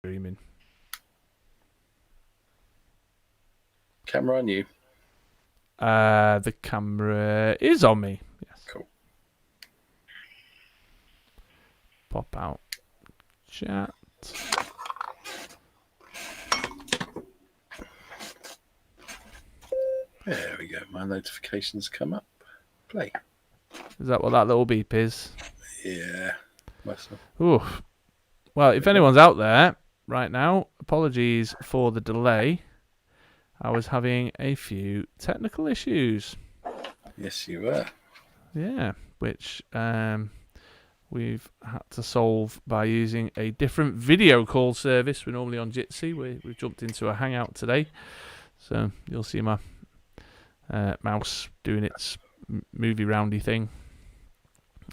Streaming. Camera on you. The camera is on me. Yes. Cool. Pop out. Chat. There we go. My notifications come up. Play. Is that what that little beep is? Yeah. Ooh. Well, if anyone's out there right now, apologies for the delay. I was having a few technical issues. Yes, you were. Yeah, which we've had to solve by using a different video call service. We're normally on Jitsi. We've jumped into a Hangout today. So you'll see my mouse doing its movie roundy thing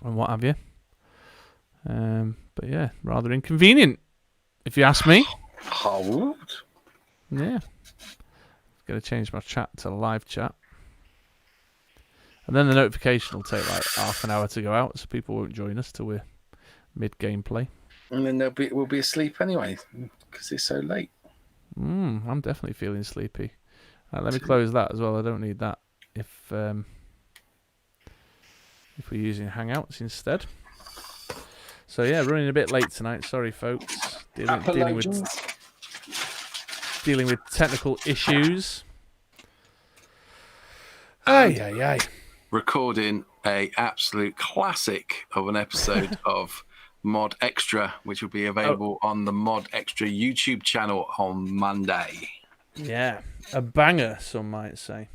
and what have you. But yeah, rather inconvenient, if you ask me. Hold. Yeah. Going to change my chat to live chat. And then the notification will take like half an hour to go out, so people won't join us till we're mid-gameplay. And then we'll be asleep anyway, because it's so late. I'm definitely feeling sleepy. Right, let me close that as well. I don't need that if we're using Hangouts instead. So yeah, running a bit late tonight. Sorry, folks. Dealing with technical issues. Aye. Recording a absolute classic of an episode of MoD Extra, which will be available on the MoD Extra YouTube channel on Monday. Yeah, a banger, some might say.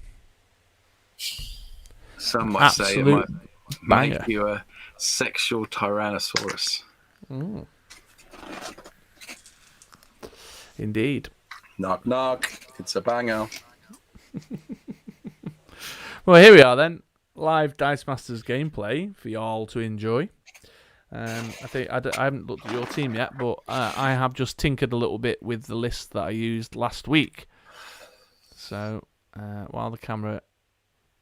Some might say it might banger. make you a sexual tyrannosaurus. Indeed. Knock, knock. It's a banger. Well, here we are then. Live Dice Masters gameplay for y'all to enjoy. I think I haven't looked at your team yet, but I have just tinkered a little bit with the list that I used last week. So while the camera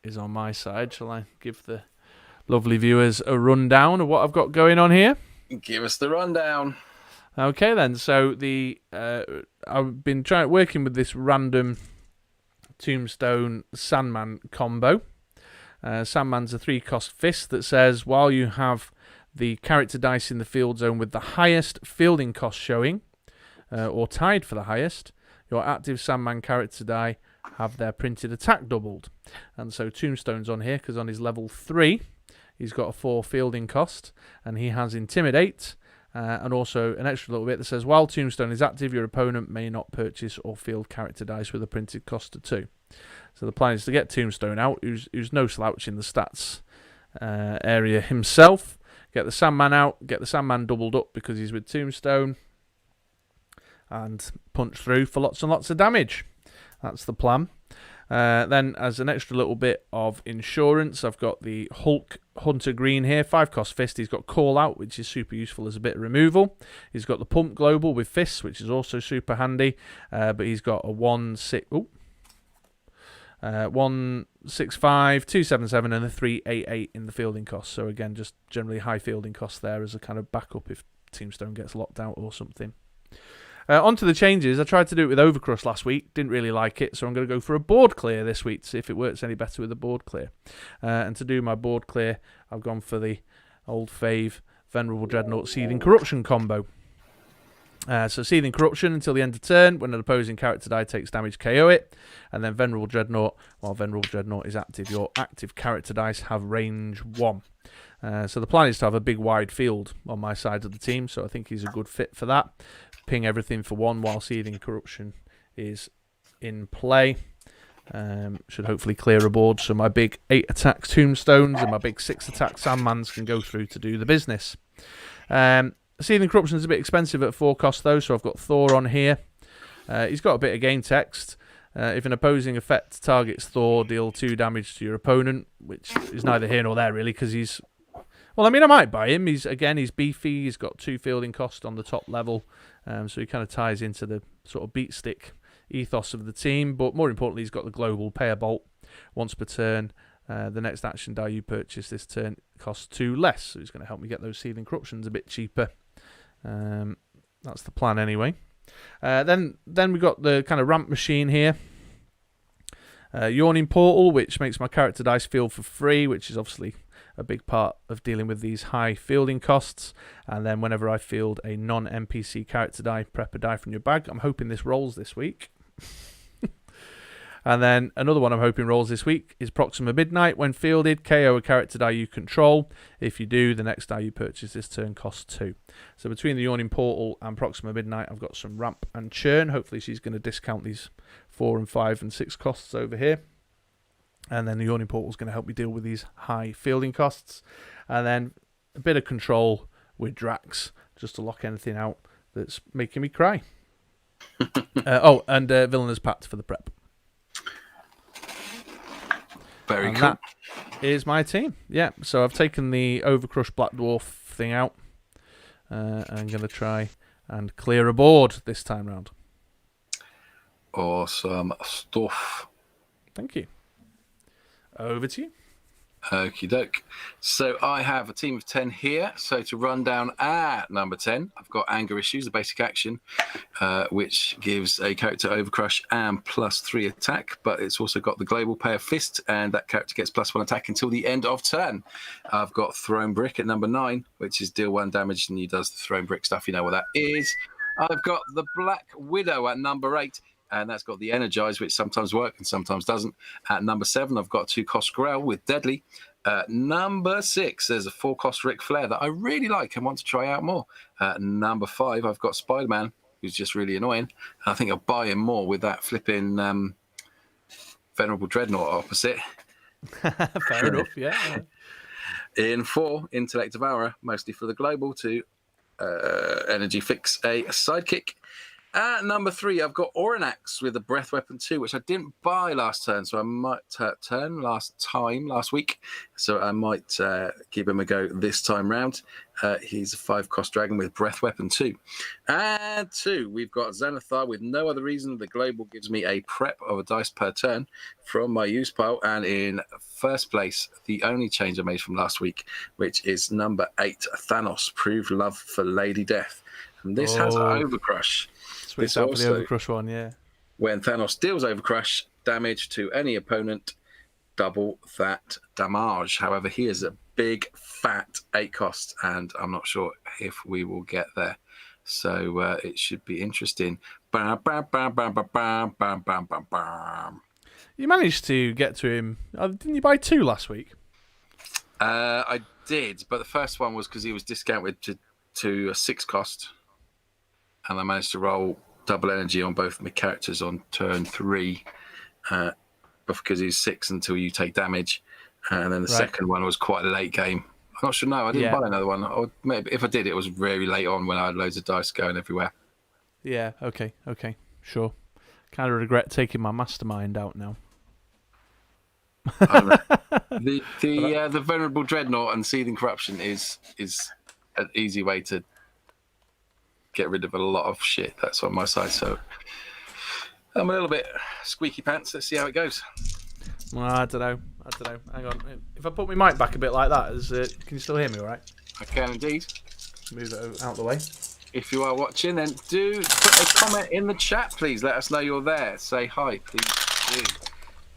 is on my side, shall I give the lovely viewers a rundown of what I've got going on here? Give us the rundown. Okay then. So I've been working with this random Tombstone Sandman combo. Sandman's a 3-cost fist that says while you have the character dice in the field zone with the highest fielding cost showing, or tied for the highest, your active Sandman character die have their printed attack doubled. And so Tombstone's on here because on his level 3, he's got a 4 fielding cost, and he has Intimidate, and also an extra little bit that says while Tombstone is active, your opponent may not purchase or field character dice with a printed cost of 2. So the plan is to get Tombstone out, who's no slouch in the stats area himself. Get the Sandman out, get the Sandman doubled up because he's with Tombstone, and punch through for lots and lots of damage. That's the plan. Then as an extra little bit of insurance, I've got the Hulk Hunter Green here, 5-cost fist. He's got Call Out, which is super useful as a bit of removal. He's got the Pump Global with fists, which is also super handy, but he's got a 165, 277 and a 388 in the fielding cost. So again, just generally high fielding cost there as a kind of backup if Tombstone gets locked out or something. On to the changes. I tried to do it with Overcrust last week. Didn't really like it, so I'm going to go for a board clear this week to see if it works any better with a board clear. And to do my board clear, I've gone for the old fave Venerable Dreadnought Seething Corruption combo. So Seething Corruption until the end of turn. When an opposing character die takes damage, KO it. And then Venerable Dreadnought, while Venerable Dreadnought is active, your active character dice have range 1. So the plan is to have a big wide field on my side of the team, so I think he's a good fit for that. Ping everything for 1 while Seething Corruption is in play. Should hopefully clear a board so my big 8 attack Tombstones and my big 6 attack Sandmans can go through to do the business. Seething Corruption is a bit expensive at 4 cost though, so I've got Thor on here. He's got a bit of game text. If an opposing effect targets Thor, deal 2 damage to your opponent, which is neither here nor there really, because he's... Well, I mean, I might buy him. He's beefy. He's got 2 fielding cost on the top level, so he kind of ties into the sort of beat stick ethos of the team. But more importantly, he's got the global pay a bolt once per turn. The next action die you purchase this turn costs 2 less, so he's going to help me get those Seething Corruptions a bit cheaper. That's the plan anyway. Then we've got the kind of ramp machine here. Yawning Portal, which makes my character dice field for free, which is obviously a big part of dealing with these high fielding costs. And then whenever I field a non-NPC character die, prep a die from your bag. I'm hoping this rolls this week. And then another one I'm hoping rolls this week is Proxima Midnight. When fielded, KO a character die you control. If you do, the next die you purchase this turn costs 2. So between the Yawning Portal and Proxima Midnight, I've got some ramp and churn. Hopefully she's going to discount these 4 and 5 and 6 costs over here. And then the Yawning Portal is going to help me deal with these high fielding costs. And then a bit of control with Drax, just to lock anything out that's making me cry. And Villainous Pact for the prep. Very and cool. That is my team. Yeah, so I've taken the Overcrush Black Dwarf thing out. I'm going to try and clear a board this time round. Awesome stuff. Thank you. Over to you. Okie doke. So I have a team of 10 here. So to run down at number 10, I've got Anger Issues, a basic action, which gives a character Overcrush and +3 attack, but it's also got the global pair fist, and that character gets +1 attack until the end of turn. I've got Thrown Brick at number 9, which is deal 1 damage, and he does the Thrown Brick stuff. You know what that is. I've got the Black Widow at number 8. And that's got the Energize, which sometimes works and sometimes doesn't. At number 7, I've got 2-cost Growl with Deadly. Number 6, there's a 4-cost Ric Flair that I really like and want to try out more. Number 5, I've got Spider-Man, who's just really annoying. And I think I'll buy him more with that flipping Venerable Dreadnought opposite. Fair enough, yeah. In 4, Intellect Devourer, mostly for the global, to energy fix a sidekick. At number 3, I've got Oranax with a Breath Weapon 2, which I didn't buy last turn, so I might last week. So I might give him a go this time round. He's a 5-cost dragon with Breath Weapon 2. And 2, we've got Xanathar with no other reason. The global gives me a prep of a dice per turn from my use pile. And in first place, the only change I made from last week, which is number 8, Thanos, Prove Love for Lady Death. And this has Overcrush. Switch out for the Overcrush one, yeah. When Thanos deals Overcrush damage to any opponent, double that damage. However, he is a big, fat 8 cost, and I'm not sure if we will get there. So it should be interesting. Bam, bam, bam, bam, bam, bam, bam, bam, bam, bam. You managed to get to him. Didn't you buy 2 last week? I did, but the first one was because he was discounted to a 6 cost. And I managed to roll double energy on both my characters on turn 3, because he's 6 until you take damage. And then the second one was quite a late game. I'm not sure. No, I didn't buy another one. Or maybe if I did, it was very late on when I had loads of dice going everywhere. Yeah. Okay. Sure. Kind of regret taking my mastermind out now. The Venerable Dreadnought and Seething Corruption is an easy way to get rid of a lot of shit that's on my side, so I'm a little bit squeaky pants. Let's see how it goes. Well, I don't know. Hang on. If I put my mic back a bit like that, can you still hear me all right? I can indeed. Move it out the way. If you are watching, then do put a comment in the chat, please. Let us know you're there. Say hi, please do.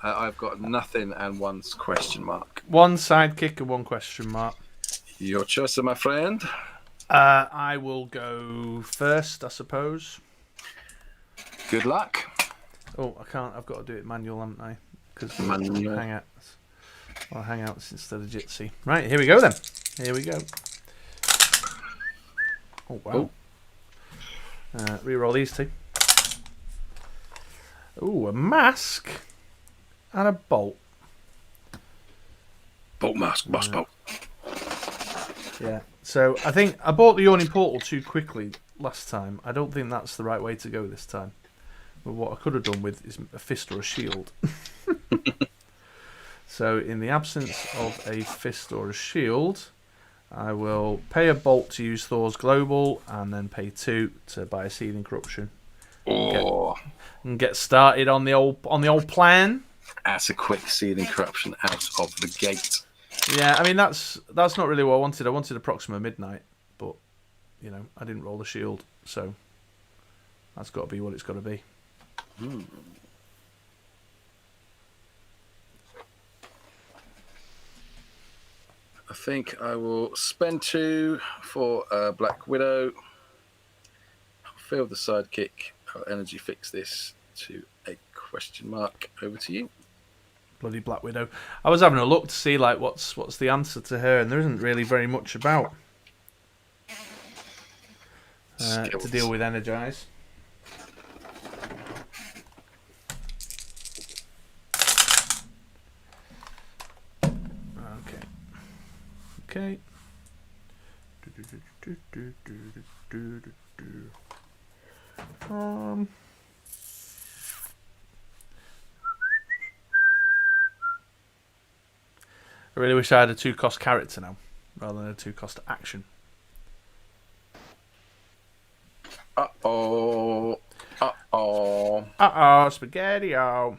I've got nothing and 1 question mark. 1 sidekick and 1 question mark. Your choice, my friend. I will go first, I suppose. Good luck. Oh, I can't. I've got to do it manual, haven't I? Because Manual. Hangouts instead of Jitsi. Right, here we go then. Here we go. Oh, wow. Reroll these 2. Ooh, a mask and a bolt. Bolt mask, boss bolt. Yeah. So I think I bought the Yawning Portal too quickly last time. I don't think that's the right way to go this time. But what I could have done with is a fist or a shield. So in the absence of a fist or a shield, I will pay a bolt to use Thor's Global and then pay 2 to buy a Seething Corruption. And get started on the old plan. That's a quick Seething Corruption out of the gate. Yeah, I mean that's not really what I wanted. I wanted a Proxima Midnight, but I didn't roll the shield, so That's got to be what it's got to be. I think I will spend 2 for Black Widow. Field the sidekick. I'll energy fix this to a question mark. Over to you. Bloody Black Widow. I was having a look to see like what's the answer to her, and there isn't really very much about to deal with energize. Okay. I really wish I had a 2-cost character now, rather than a 2-cost action. Spaghetti-o.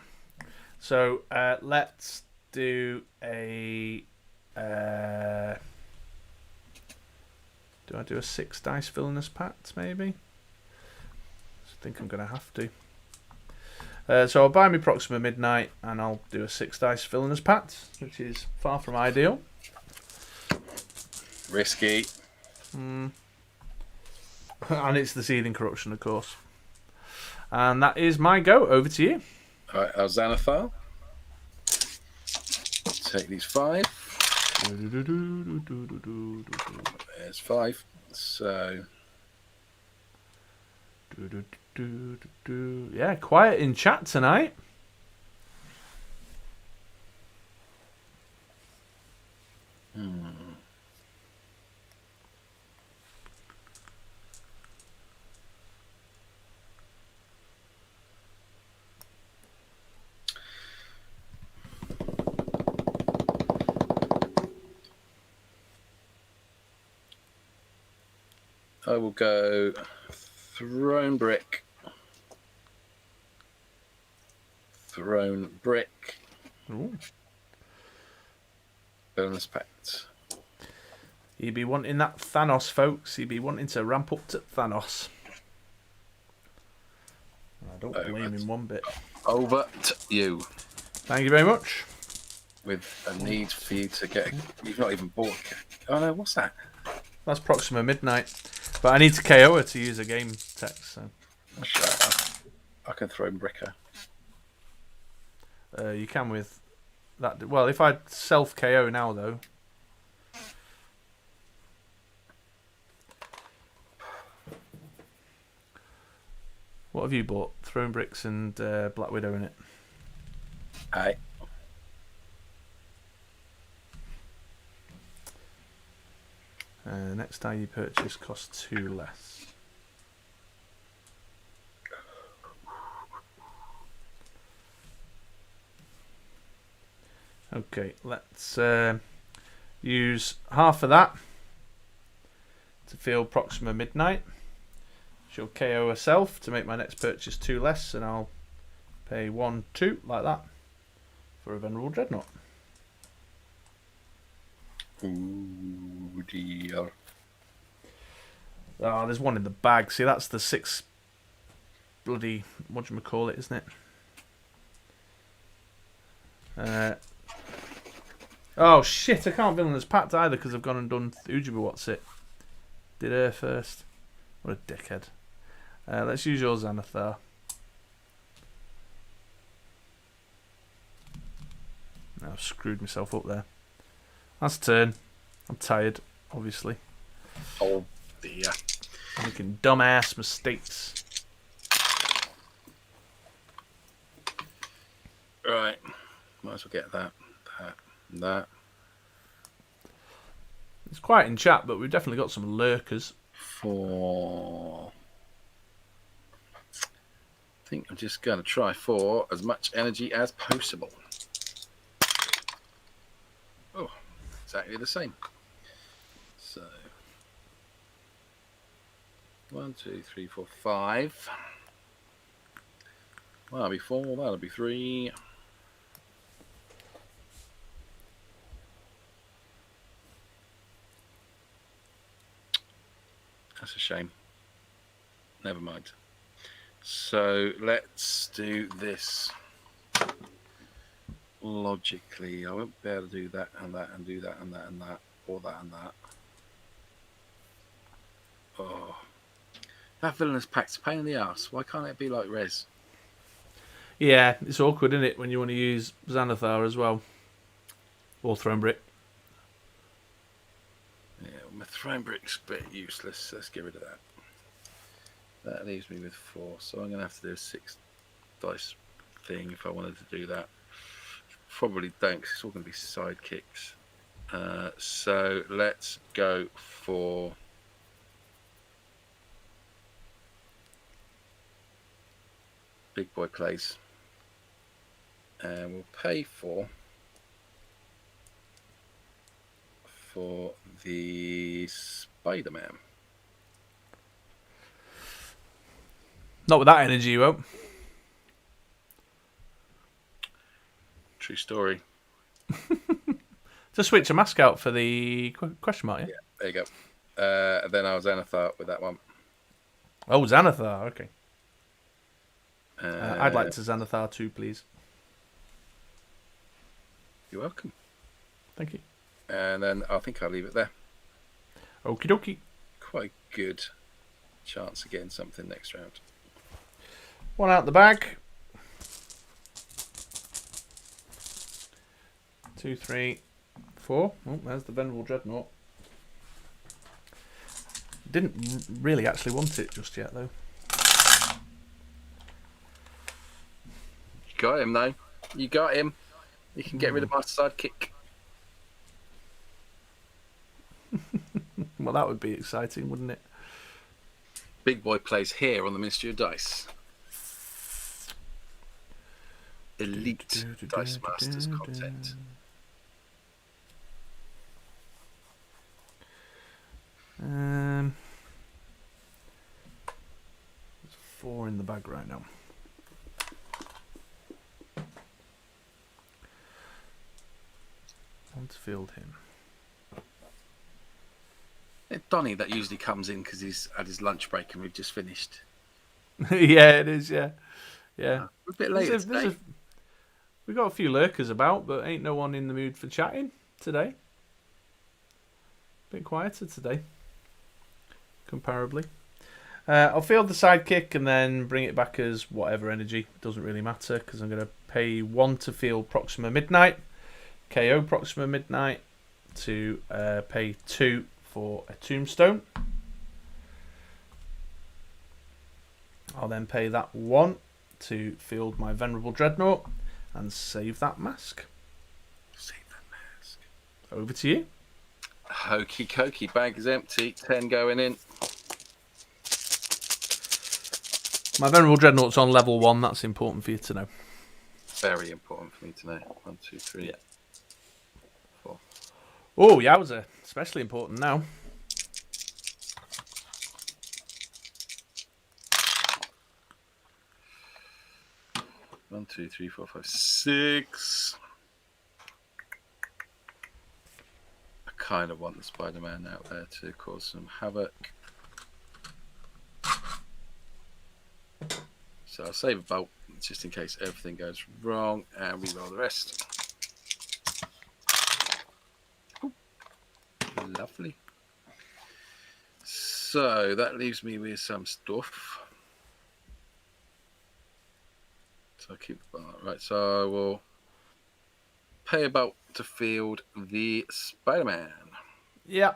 So let's do a. Do I do a 6 dice villainous pact, maybe? I think I'm going to have to. So I'll buy me Proxima Midnight, and I'll do a 6 dice villainous pact, which is far from ideal. Risky. And it's the Seething Corruption, of course. And that is my go. Over to you. All right, our Xanathar. Take these 5. There's 5. So. Yeah, quiet in chat tonight. I will go Throne Brick. Throne Brick. Ooh. Bonus pact. He'd be wanting that Thanos, folks. He'd be wanting to ramp up to Thanos. I don't blame him one bit. Over to you. Thank you very much. With a need for you to get... You've not even bought... Oh no, what's that? That's Proxima Midnight. But I need to KO her to use a game text, so... I can throw Bricker. You can with that. Well, if I self KO now, though. What have you bought? Throne Bricks and Black Widow in it. Aye. Next time you purchase costs 2 less. Okay, let's use half of that to field Proxima Midnight. She'll KO herself to make my next purchase 2 less, and I'll pay 1, 2 like that for a Venerable Dreadnought. Ooh, dear. Oh, there's one in the bag. See, that's the 6 bloody, what do you call it, isn't it? Oh shit, I can't villainous pact either because I've gone and done Ujiba what's it. Did her first. What a dickhead. Let's use your Xanathar. I've screwed myself up there. Last turn. I'm tired, obviously. Oh dear. I'm making dumbass mistakes. Right. Might as well get that, and that. It's quiet in chat, but we've definitely got some lurkers. 4. I think I'm just going to try for as much energy as possible. Oh, exactly the same. So 1, 2, 3, 4, 5. That'll be 4. That'll be 3. That's a shame. Never mind. So let's do this logically. I won't be able to do that and that and do that and that and that, or that and that. Oh, that villainous pact's a pain in the ass. Why can't it be like Res? Yeah, it's awkward, isn't it, when you want to use Xanathar as well. Or Thronebrick. Yeah, well, my throne brick's a bit useless. Let's get rid of that. That leaves me with 4. So I'm going to have to do a 6 dice thing if I wanted to do that. Probably don't, because it's all going to be sidekicks. So let's go for Big Boy Plays. And we'll pay for the Spider-Man. Not with that energy, you won't. True story. Just switch a mask out for the question mark, yeah? Yeah, there you go. Then I was Xanathar with that one. Oh, Xanathar, okay. Uh, I'd like to Xanathar too, please. You're welcome. Thank you. And then I think I'll leave it there. Okie dokie. Quite a good chance of getting something next round. One out the bag. 2, 3, 4. Oh, there's the Venerable Dreadnought. Didn't really actually want it just yet, though. You got him, though. You got him. You can get rid of my sidekick. Well, that would be exciting, wouldn't it? Big Boy Plays here on the Ministry of Dice. Elite Dice Masters content. There's 4 in the bag right now. Want to field him. Donnie, that usually comes in because he's had his lunch break and we've just finished. Yeah, it is, yeah. Yeah. We're a bit later today. We got a few lurkers about, but ain't no one in the mood for chatting today. Bit quieter today, comparably. I'll field the sidekick and then bring it back as whatever energy. Doesn't really matter because I'm going to pay 1 to field Proxima Midnight, KO Proxima Midnight, to pay 2 for a Tombstone. I'll then pay that 1 to field my Venerable Dreadnought and save that mask. Save that mask. Over to you. Hokey cokey, bag is empty. 10 going in. My Venerable Dreadnought's on level 1. That's important for you to know. Very important for me to know. 1, 2, 3, 4. Oh, yowza. Especially important now. One, 2, 3, 4, 5, 6. I kind of want the Spider-Man out there to cause some havoc. So I'll save a bolt just in case everything goes wrong and reroll the rest. Ooh, lovely. So that leaves me with some stuff. So I'll keep right. So I will pay a bolt to field the Spider-Man. Yeah.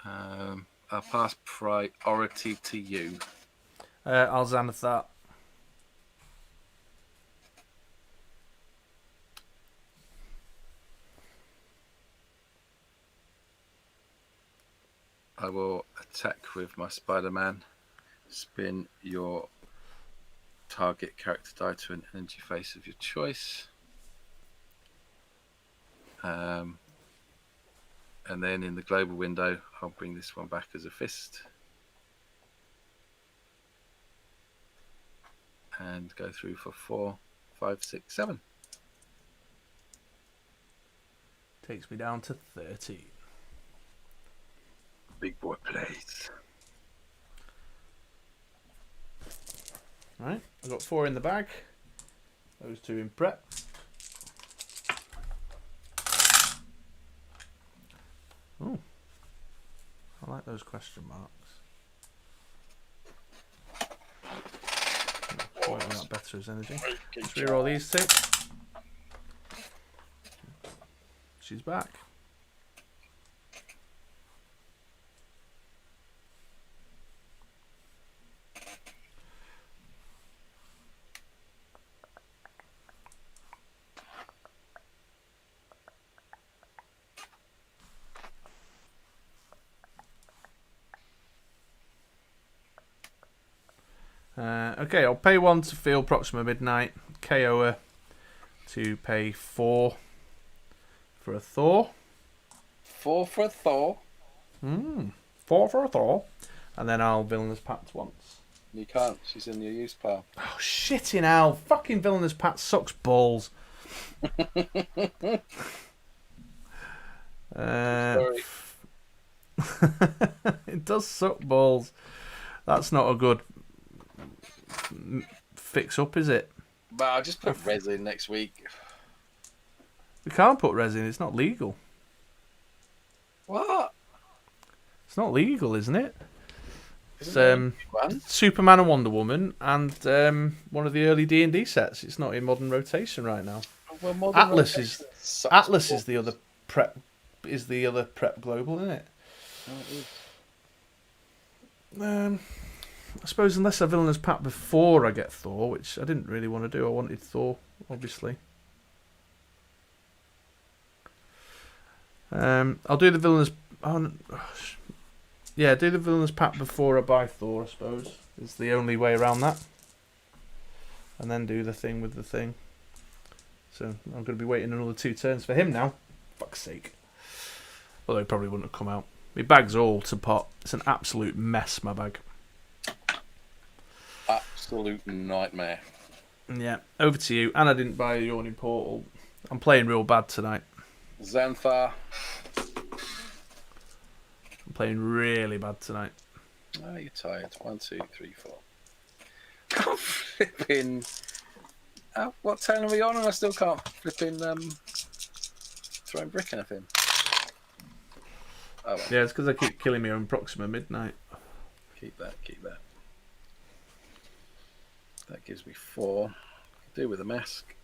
I'll pass priority to you. I'll Xanathar. I will attack with my Spider-Man. Spin your target character die to an energy face of your choice. And then in the global window, I'll bring this one back as a fist. And go through for 4, 5, 6, 7. Takes me down to 13. Big Boy Plays. Right, I've got 4 in the bag. Those 2 in prep. Oh, I like those question marks. Pointing that better as energy. Let's reroll these 2. She's back. Okay, I'll pay 1 to field Proxima Midnight, KO her to pay 4 for a Thor. 4 for a Thor. 4 for a Thor. And then I'll Villainous Pact once. You can't, she's in your use pile. Oh, shitting hell. Fucking Villainous Pact sucks balls. Sorry. It does suck balls. That's not a good fix up, is it? But I'll just put res in next week. We can't put res in. It's not legal. What? It's not legal, isn't it? It's One? Superman and Wonder Woman and one of the early D&D sets. It's not in modern rotation right now. Well, modern Atlas rotation is sucks Atlas balls. is the other prep global, isn't it? Oh, it is. I suppose unless I Villainous Pact before I get Thor, which I didn't really want to do. I wanted Thor, obviously. I'll do the Villainous... yeah, do the Villainous Pact before I buy Thor, I suppose. Is the only way around that. And then do the thing with the thing. So I'm going to be waiting another 2 turns for him now. Fuck's sake. Although he probably wouldn't have come out. My bag's all to pot. It's an absolute mess, my bag. Absolute nightmare. Yeah, over to you. And I didn't buy a Yawning Portal. I'm playing real bad tonight. Xanthar. I'm playing really bad tonight. Oh, you're tired. 1, 2, 3, 4. Can't flip in. What turn are we on? And I still can't flip in. Throwing brick anything. Oh, well. Yeah, it's because I keep killing my own Proxima Midnight. Keep that. Keep that. That gives me 4. Do with a mask.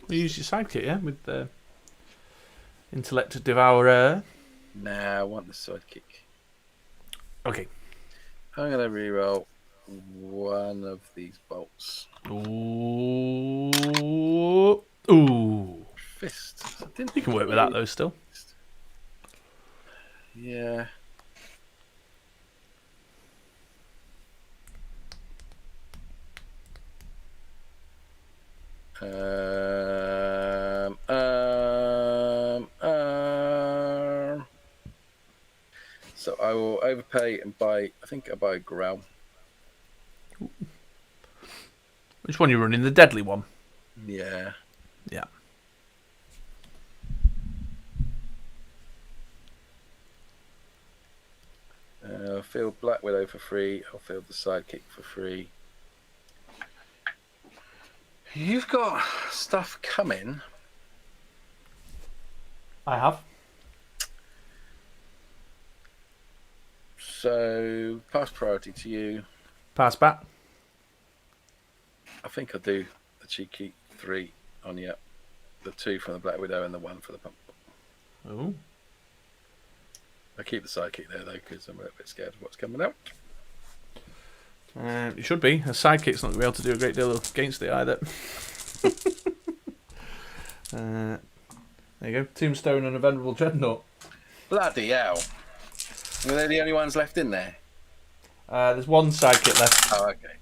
We use your sidekick, yeah, with the Intellect Devourer. Nah, I want the sidekick. Okay. I'm going to reroll one of these bolts. Ooh. Ooh. Fist. I didn't You can work with that, though, still. Yeah. So I will overpay and buy. I think I buy a Growl. Which one are you running? The deadly one? Yeah. Yeah. I'll field Black Widow for free. I'll field the sidekick for free. You've got stuff coming. I have. So, pass priority to you. Pass back. I think I'll do the cheeky 3 on you. The 2 from the Black Widow and the 1 for the pump. Oh. I keep the sidekick there, though, because I'm a little bit scared of what's coming out. You should be. A sidekick's not going to be able to do a great deal against it either. There you go. Tombstone and a Venerable Dreadnought. Bloody hell. Are they the only ones left in there? There's one sidekick left. Oh, okay.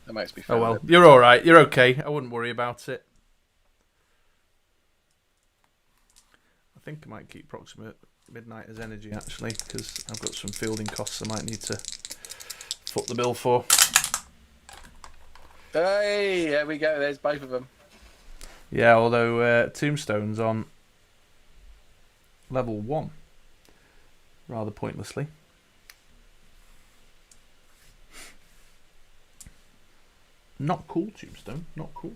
That makes me feel Oh well, a bit- you're alright. You're okay. I wouldn't worry about it. I think I might keep Proxima Midnight as energy, actually, because I've got some fielding costs I might need to foot the bill for. Hey, there we go. There's both of them. Yeah, although Tombstone's on level 1. rather pointlessly. Not cool, Tombstone. Not cool.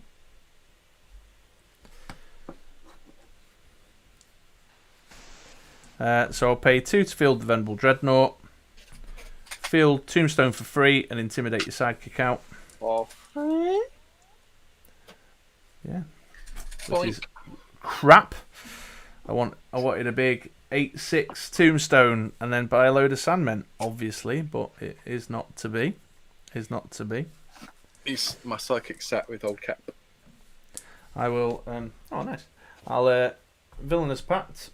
So I'll pay 2 to field the Venerable Dreadnought. Field Tombstone for free and intimidate your sidekick out. For free? Yeah. Boink. Which is crap. I wanted a big 8/6 Tombstone and then buy a load of Sandmen, obviously, but it is not to be. Is not to be. He's my psychic sat with old Cap. I will. Oh, nice. I'll Villainous Pact.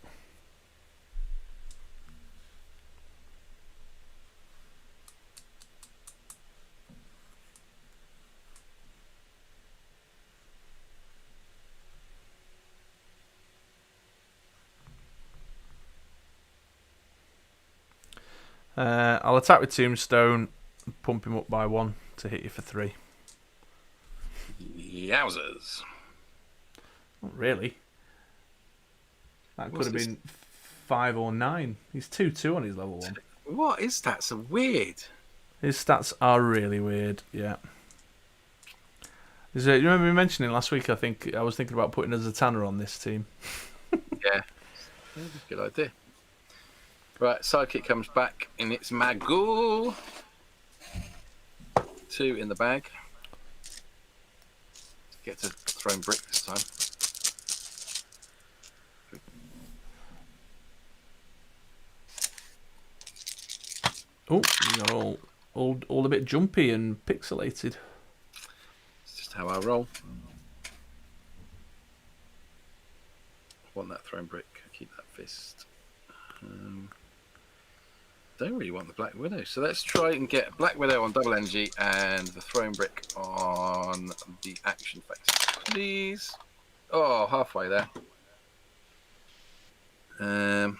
I'll attack with Tombstone, pump him up by 1 to hit you for 3. Yowzers. Not really. That What's could have this? been 5 or 9. He's 2/2 on his level 1. What is that? So weird. His stats are really weird, yeah. You remember me mentioning last week, I was thinking about putting a Zatanna on this team. Yeah. Good idea. Right, sidekick comes back and it's Magoo. 2 in the bag. Get to throw brick this time. Oh, you got all a bit jumpy and pixelated. It's just how I roll. Want that thrown brick. Keep that fist. Don't really want the Black Widow. So let's try and get Black Widow on double energy and the throwing brick on the action phase. Please. Oh, halfway there. Oh,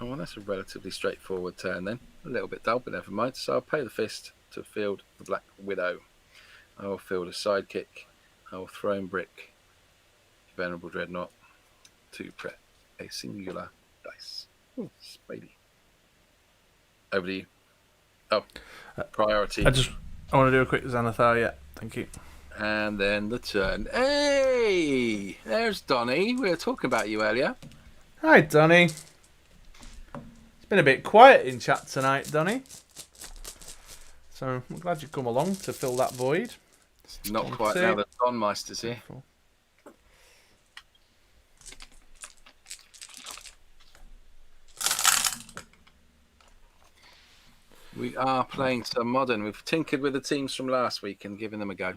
well, that's a relatively straightforward turn then. A little bit dull, but never mind. So I'll pay the fist to field the Black Widow. I will field a sidekick. I will throw brick. Venerable Dreadnought to prep a singular dice. Ooh, Spidey. Over to you. Oh, priority. I want to do a quick Xanathar, yeah. Thank you. And then the turn. Hey! There's Donny. We were talking about you earlier. Hi, Donny. It's been a bit quiet in chat tonight, Donny. So I'm glad you've come along to fill that void. It's not quite now that Don Meister's here. We are playing some modern. We've tinkered with the teams from last week and given them a go.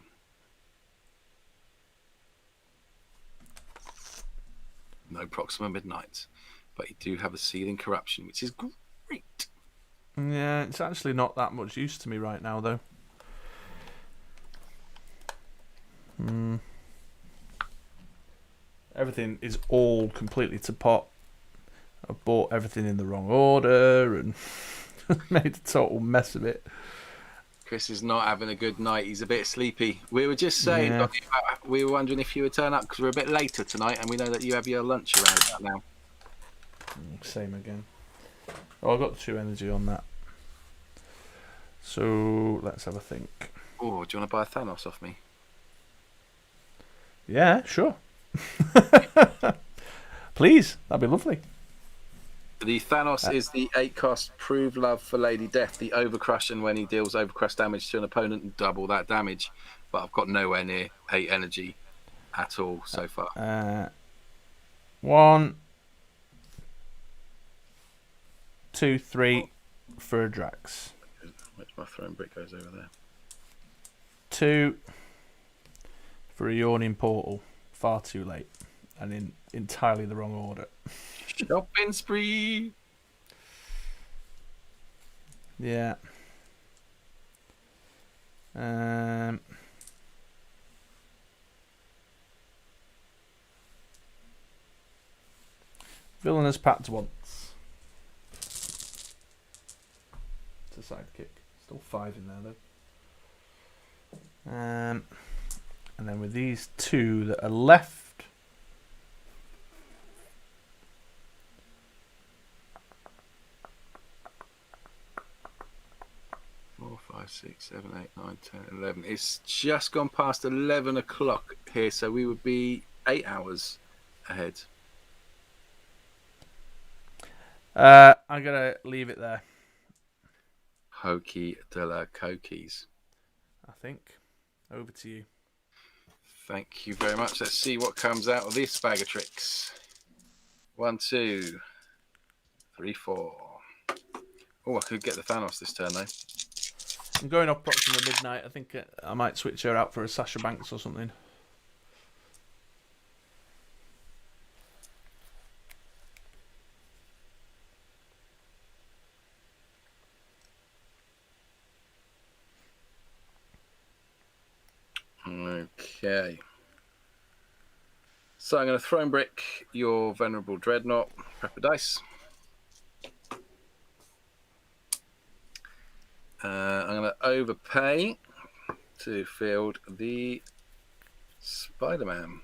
No Proxima Midnight, but you do have a Seething Corruption, which is great. Yeah, it's actually not that much use to me right now, though. Everything is all completely to pot. I bought everything in the wrong order and made a total mess of it. Chris is not having a good night. He's a bit sleepy. We were just saying, Yeah. we were wondering if you would turn up because we're a bit later tonight and we know that you have your lunch around about now. Same again. Oh, I got 2 energy on that. So let's have a think. Oh, do you want to buy a Thanos off me? Yeah, sure. Please, that'd be lovely. The Thanos is the 8-cost Prove Love for Lady Death, the Overcrush, and when he deals Overcrush damage to an opponent, double that damage. But I've got nowhere near 8 energy at all so far. 1, 2, 3 for a Drax. Which my throwing brick goes over there. 2 for a Yawning Portal. Far too late. And in entirely the wrong order. Shopping spree! Yeah. Villainous Pact once. It's a sidekick. Still 5 in there though. And then with these 2 that are left, 6, 7, 8, 9, 10, 11. It's just gone past 11 o'clock here, so we would be 8 hours ahead. I'm gonna leave it there. Hokey de la Cokies. I think. Over to you. Thank you very much. Let's see what comes out of this bag of tricks. 1, 2, 3, 4. Oh, I could get the Thanos this turn though. I'm going off Proxima Midnight. I think I might switch her out for a Sasha Banks or something. Okay. So I'm going to Throne Brick your Venerable Dreadnought. Prep a dice. I'm going to overpay to field the Spider-Man.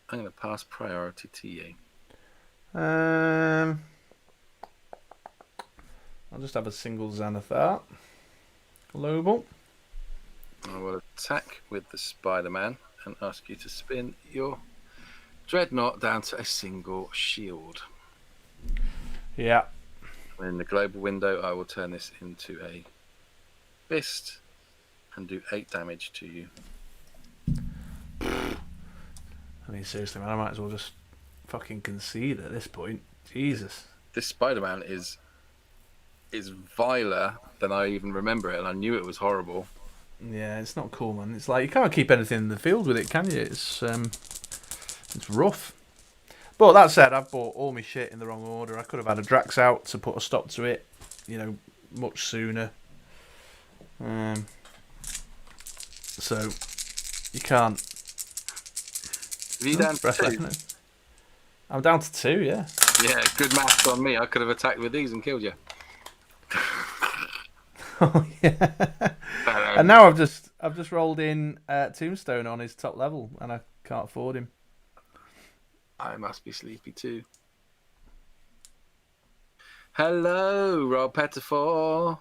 I'm going to pass priority to you. I'll just have a single Xanathar. Global. I will attack with the Spider-Man and ask you to spin your Dreadnought down to a single shield. Yeah. In the global window, I will turn this into a fist and do 8 damage to you. I mean, seriously, man, I might as well just fucking concede at this point. Jesus. This Spider-Man is viler than I even remember it, and I knew it was horrible. Yeah, it's not cool, man. It's like you can't keep anything in the field with it, can you? It's rough. But that said, I've bought all my shit in the wrong order. I could have had a Drax out to put a stop to it, much sooner. So you can't. Are you down to 2? I'm down to 2, yeah. Yeah, good maths on me. I could have attacked with these and killed you. Oh yeah. And now I've just rolled in Tombstone on his top level, and I can't afford him. I must be sleepy too. Hello, Rob Pettifor.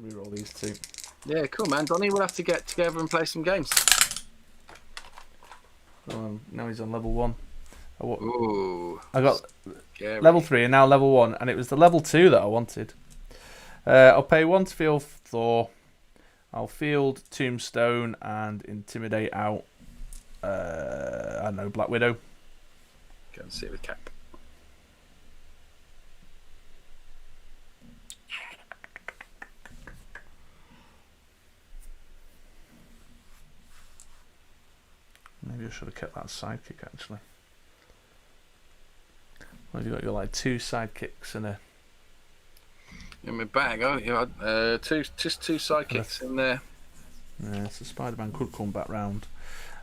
Reroll these 2. Yeah, cool, man. Donnie, we'll have to get together and play some games. Now he's on level 1. Ooh. I got scary. level 3 and now level 1, and it was the level 2 that I wanted. I'll pay 1 to field Thor. I'll field Tombstone and intimidate out. I don't know, Black Widow. Go and sit with Cap. Maybe I should have kept that sidekick actually. Well, you got your 2 sidekicks and a. In my bag, just 2 sidekicks in there. Yeah, so Spider-Man could come back round.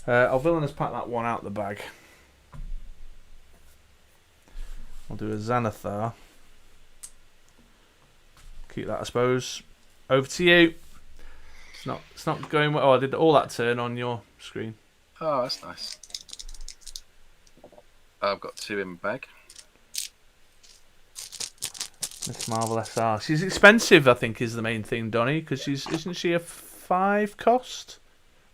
I'll villainous pack that one out the bag. I'll do a Xanathar. Keep that, I suppose. Over to you. It's not going well. Oh, I did all that turn on your screen. Oh, that's nice. I've got 2 in my bag. Miss Marvel SR. She's expensive, I think, is the main thing, Donnie, because isn't she a 5 cost?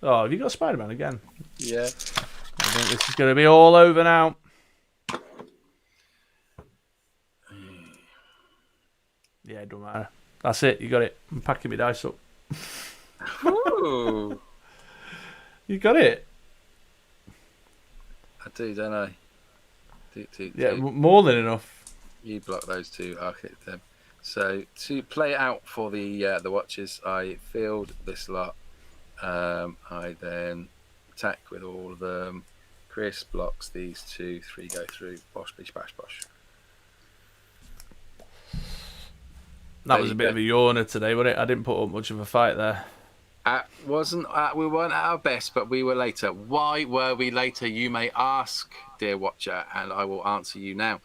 Oh, have you got Spider-Man again? Yeah. I think this is going to be all over now. Yeah, it don't matter. That's it. You got it. I'm packing my dice up. Ooh. You got it. I do, don't I? Yeah, more than enough. You block those 2. I'll hit them. So to play it out for the watches, I field this lot. I then attack with all of them. Chris blocks these 2, 3 go through. Bosh, bish, bash, bosh. That was a bit of a yawner today, wasn't it? I didn't put up much of a fight there. We weren't at our best, but we were later. Why were we later, you may ask, dear watcher, and I will answer you now.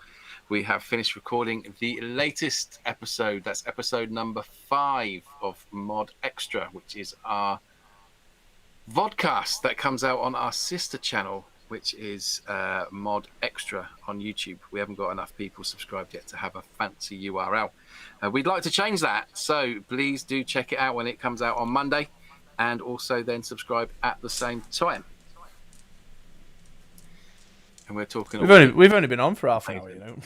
We have finished recording the latest episode. That's episode number 5 of Mod Extra, which is our vodcast that comes out on our sister channel, which is MoD Extra on YouTube. We haven't got enough people subscribed yet to have a fancy URL. We'd like to change that, so please do check it out when it comes out on Monday, and also then subscribe at the same time. And we're talking. We've only been on for half an hour, you know.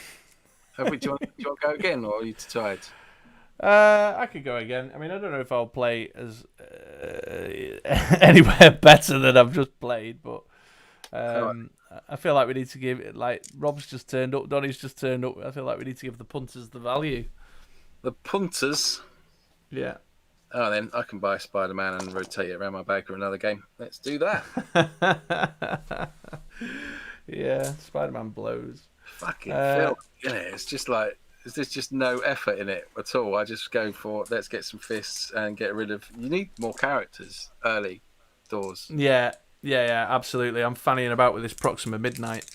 Have we? Do you want to go again, or are you too tired? I could go again. I mean, I don't know if I'll play as anywhere better than I've just played, but I feel like we need to give it. Like Rob's just turned up, Donny's just turned up. I feel like we need to give the punters the value. The punters. Yeah. Oh, then I can buy Spider-Man and rotate it around my bag for another game. Let's do that. Yeah, Spider-Man blows. Fucking Phil, yeah, it's just like there's just no effort in it at all. I just go for let's get some fists and get rid of. You need more characters early doors. Yeah, absolutely. I'm fannying about with this Proxima Midnight,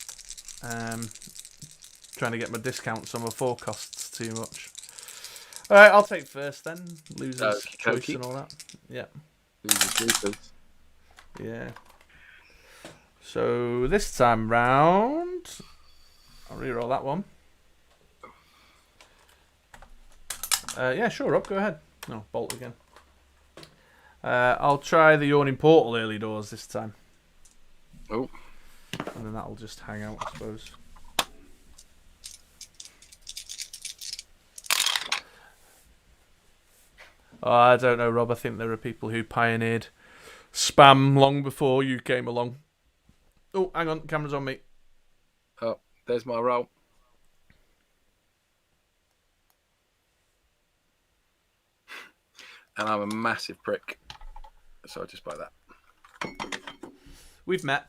trying to get my discounts on my forecasts too much. All right, I'll take first then. Losers choice and all that. Yeah. Losers. Yeah. So this time round, I'll reroll that one. Yeah, sure, Rob, go ahead. No, bolt again. I'll try the Yawning Portal early doors this time. Oh. And then that'll just hang out, I suppose. Oh, I don't know, Rob. I think there are people who pioneered spam long before you came along. Oh, hang on. Camera's on me. Oh, there's my roll. And I'm a massive prick. So I'll just buy that. We've met.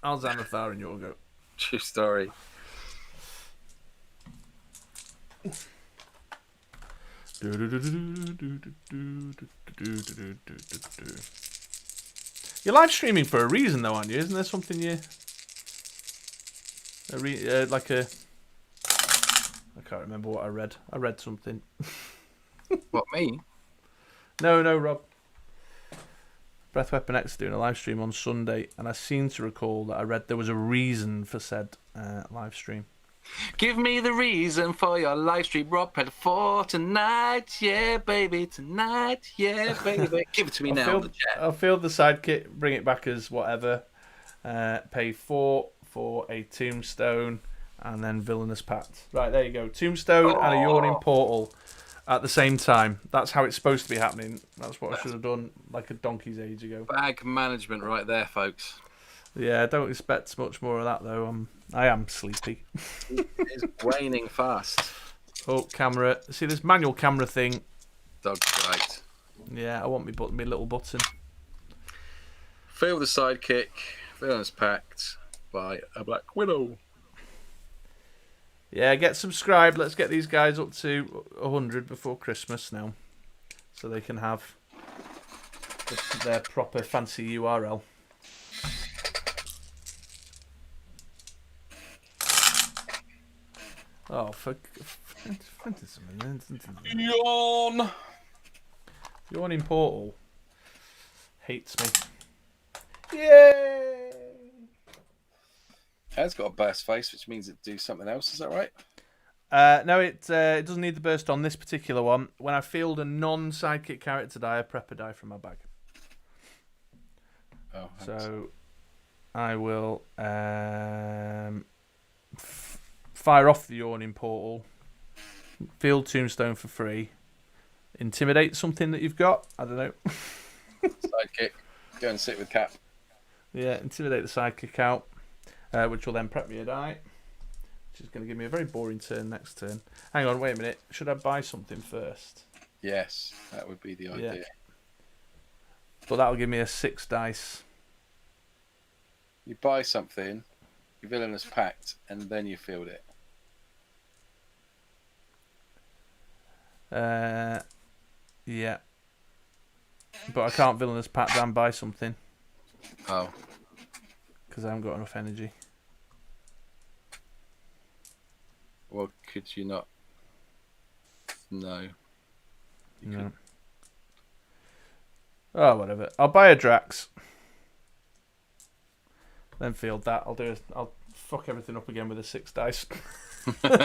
I'll Xanathar and you'll go. True story. You're live streaming for a reason, though, aren't you? Isn't there something you... like a... I can't remember what I read. I read something. What, me? No, Rob. Breath Weapon X doing a live stream on Sunday, and I seem to recall that I read there was a reason for said live stream. Give me the reason for your live stream, Rob. Pet for tonight, yeah, baby, tonight, yeah, baby. Give it to me now. I'll field the sidekick, bring it back as whatever. Pay 4 for a tombstone, and then villainous pact. Right, there you go. Tombstone and a Yawning Portal at the same time. That's how it's supposed to be happening. That's what I should have done like a donkey's age ago. Bag management right there, folks. Yeah, I don't expect much more of that, though. I am sleepy. It's waning fast. Oh, camera. See this manual camera thing? Dog's right. Yeah, I want my little button. Field the sidekick. Villainous pact by a Black Widow. Yeah, get subscribed. Let's get these guys up to 100 before Christmas now, so they can have their proper fancy URL. Oh, Yawn. Yawning Portal hates me. Yay! It's got a burst face, which means it do something else. Is that right? No, it doesn't need the burst on this particular one. When I field a non-sidekick character die, I prep a die from my bag. Oh, so I will fire off the Yawning Portal, field Tombstone for free, intimidate something that you've got. I don't know. Sidekick. Go and sit with Cap. Yeah, intimidate the sidekick out, which will then prep me a die, which is going to give me a very boring turn next turn. Hang on, wait a minute. Should I buy something first? Yes, that would be the idea. Yeah. But that'll give me a 6 dice. You buy something, you villainous pact, and then you field it. Yeah. But I can't villainous pact and buy something. Oh. Because I haven't got enough energy. Well, could you not? No. No. Oh, whatever. I'll buy a Drax. Then field that. I'll fuck everything up again with a 6 dice.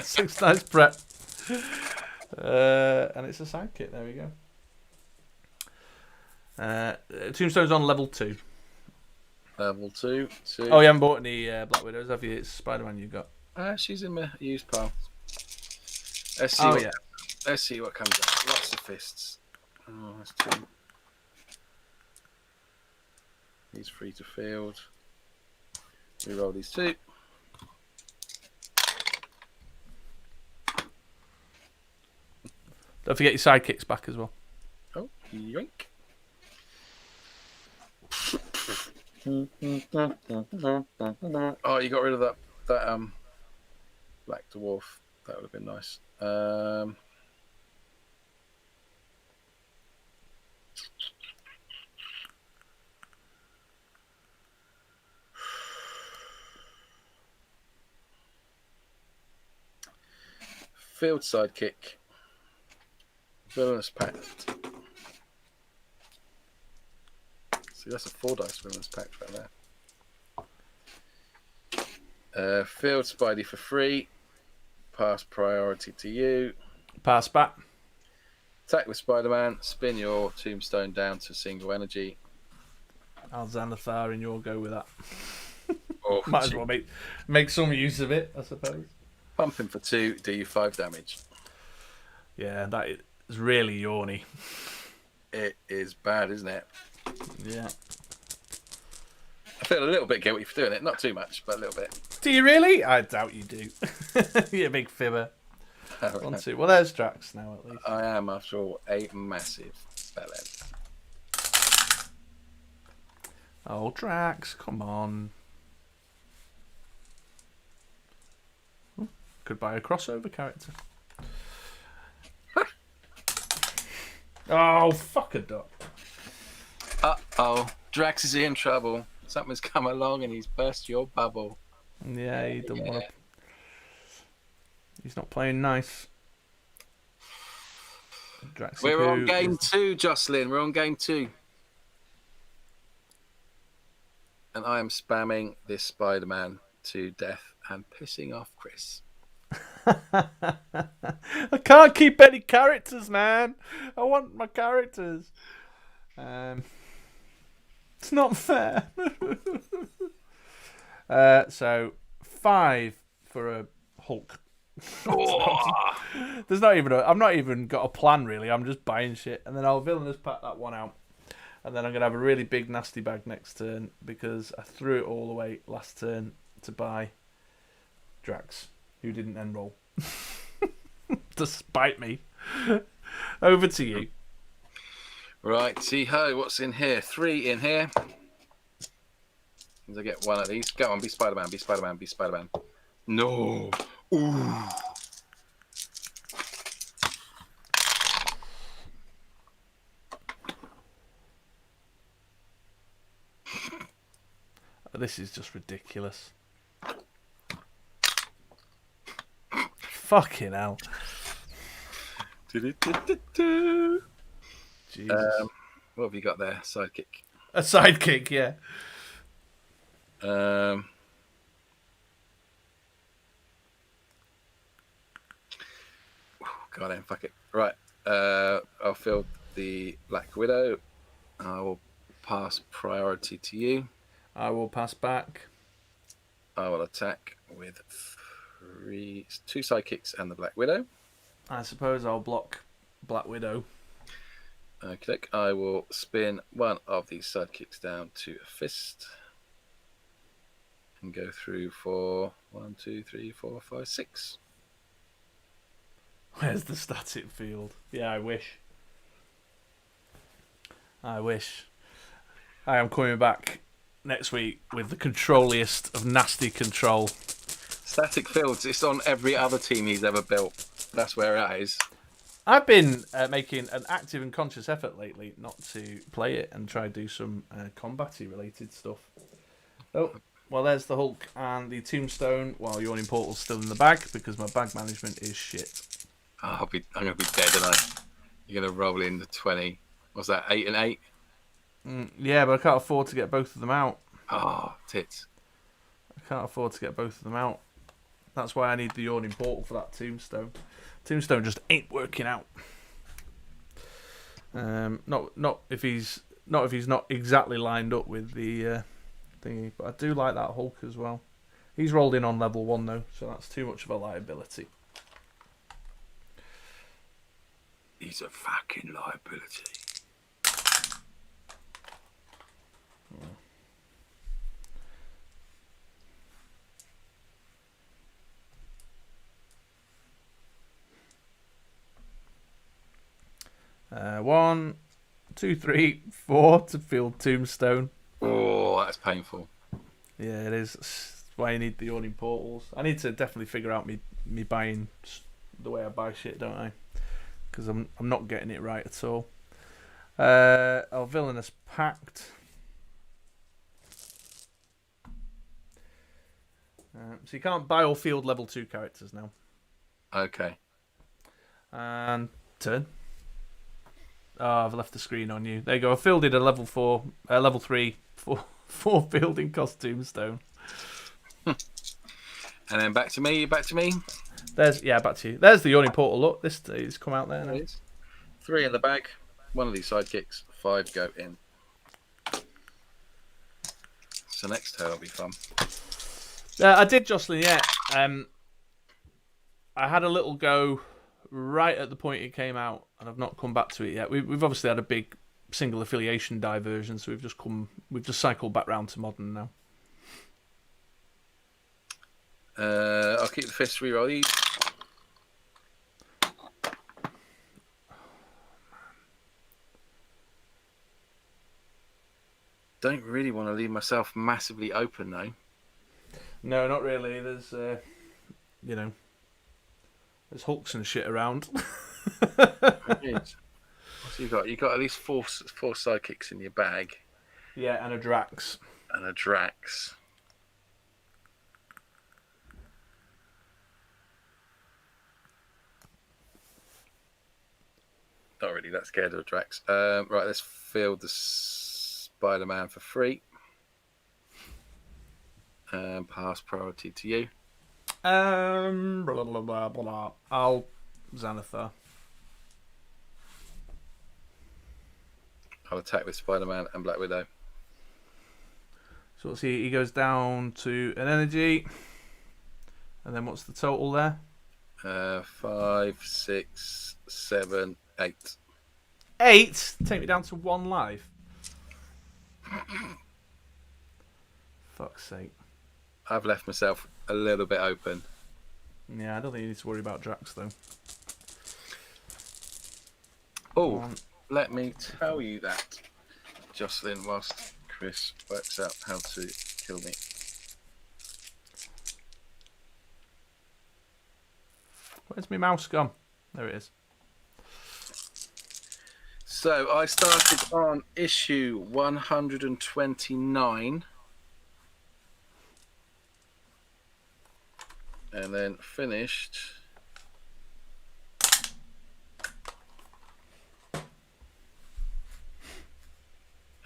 6 dice prep. And it's a sidekick. There we go. Tombstone's on level 2. Level 2. Oh, you haven't bought any Black Widows, have you? It's Spider-Man you've got. She's in my used pile. Let's see what comes up. Lots of fists. Oh, that's 2. He's free to field. We roll these 2. Don't forget your sidekicks back as well. Oh, yoink. Oh, you got rid of that Black Dwarf. That would have been nice. Field sidekick. Villainous Pact. See, that's a 4 dice Villainous Pact right there. Field Spidey for free. Pass priority to you. Pass back. Attack with Spider-Man. Spin your tombstone down to single energy. I'll Xanathar in your go with that. Oh, Might as well make some use of it, I suppose. Pump him for 2, do you 5 damage. Yeah, that is really yawny. It is bad, isn't it? Yeah. I feel a little bit guilty for doing it. Not too much, but a little bit. Do you really? I doubt you do. You're a big fibber. 1, 2. Well, there's Drax now, at least. I am, after all, a massive bellend. Oh, Drax, come on. Could buy a crossover character. Oh, fuck a duck. Uh-oh. Drax is in trouble. Something's come along and he's burst your bubble. Yeah, he doesn't want to... He's not playing nice. Drax We're on game 2, Jocelyn. We're on game 2. And I am spamming this Spider-Man to death and pissing off Chris. I can't keep any characters, man. I want my characters. It's not fair. So 5 for a Hulk. There's not even I've not even got a plan really. I'm just buying shit, and then I'll Villainous Pack that one out, and then I'm gonna have a really big nasty bag next turn because I threw it all away last turn to buy Drax, who didn't enroll. Despite me. Over to you. Right, see ho, what's in here? 3 in here. I get 1 of these. Go on, be Spider-Man, be Spider-Man, be Spider-Man. No. Ooh. This is just ridiculous. Fucking hell. Do-do-do-do-do. Jesus. What have you got there? Sidekick. A sidekick, yeah. God damn, fuck it. Right. I'll field the Black Widow. I will pass priority to you. I will pass back. I will attack with 2 sidekicks and the Black Widow. I suppose I'll block Black Widow. Okay, I will spin 1 of these sidekicks down to a fist. And go through for 1, 2, 3, 4, 5, 6. Where's the static field? Yeah, I wish. I am coming back next week with the controlliest of nasty control. Static fields, it's on every other team he's ever built. That's where it is. I've been making an active and conscious effort lately not to play it and try to do some combat-y related stuff. Oh, well, there's the Hulk and the Tombstone, while Yawning Portal's still in the bag because my bag management is shit. Oh, I'm going to be dead, aren't I? You're going to roll in the 20. What's that, 8 and 8? Yeah, but I can't afford to get both of them out. Oh, tits. I can't afford to get both of them out. That's why I need the Yawning Portal for that Tombstone. Tombstone just ain't working out. Not if he's not exactly lined up with the thingy, but I do like that Hulk as well. He's rolled in on level 1 though, so that's too much of a liability. He's a fucking liability. One, 2, 3, 4 to field Tombstone. Oh, that's painful. Yeah, it is. That's why you need the Yawning Portals. I need to definitely figure out me buying the way I buy shit, don't I? Because I'm not getting it right at all. Our Villainous Pact. So you can't buy or field level 2 characters now. Okay. And turn. Oh, I've left the screen on you. There you go. I fielded a level 3 four fielding cost Tombstone. And then back to me. Back to you. There's the Yawning Portal. Look, this is come out there now. 3 in the bag. 1 of these sidekicks. 5 go in. So next turn will be fun. I did, Jocelyn. Yeah. I had a little go right at the point it came out, and I've not come back to it yet. We've obviously had a big single affiliation diversion, so we've just cycled back round to modern now. I'll keep the fist reroll these. Don't really want to leave myself massively open though. No, not really. There's there's Hulks and shit around. So you got at least four sidekicks in your bag. Yeah, and a Drax. Not really that scared of a Drax. Right, let's field the Spider-Man for free. Pass priority to you. Blah, blah, blah, blah. I'll Xanathar. I'll attack with Spider-Man and Black Widow. So let's see, he goes down to an energy. And then what's the total there? 5, 6, 7, 8. 8? Take me down to 1 life. Fuck's sake. I've left myself a little bit open. Yeah, I don't think you need to worry about Drax though. Oh, let me tell you that, Jocelyn, whilst Chris works out how to kill me. Where's my mouse gone? There it is. So I started on issue 129 and then finished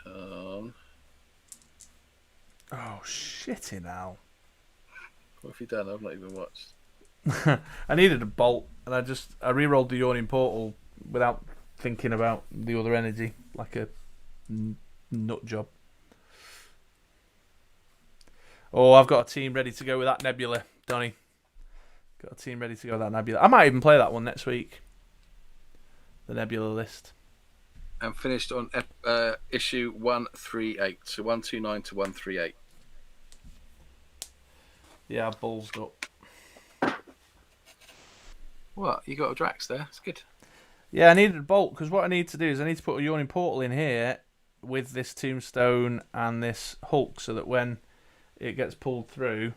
on... Oh, shitty now. What have you done? I've not even watched. I needed a bolt, and I re-rolled the Yawning Portal without thinking about the other energy, like a nut job. Oh, I've got a team ready to go with that Nebula, Donny. Got a team ready to go with that Nebula. I might even play that one next week. The Nebula list. And finished on issue 138, so 129 to 138. Yeah, I ballsed up. What? You got a Drax there? It's good. Yeah, I needed a bolt, because what I need to do is I need to put a Yawning Portal in here with this Tombstone and this Hulk, so that when it gets pulled through,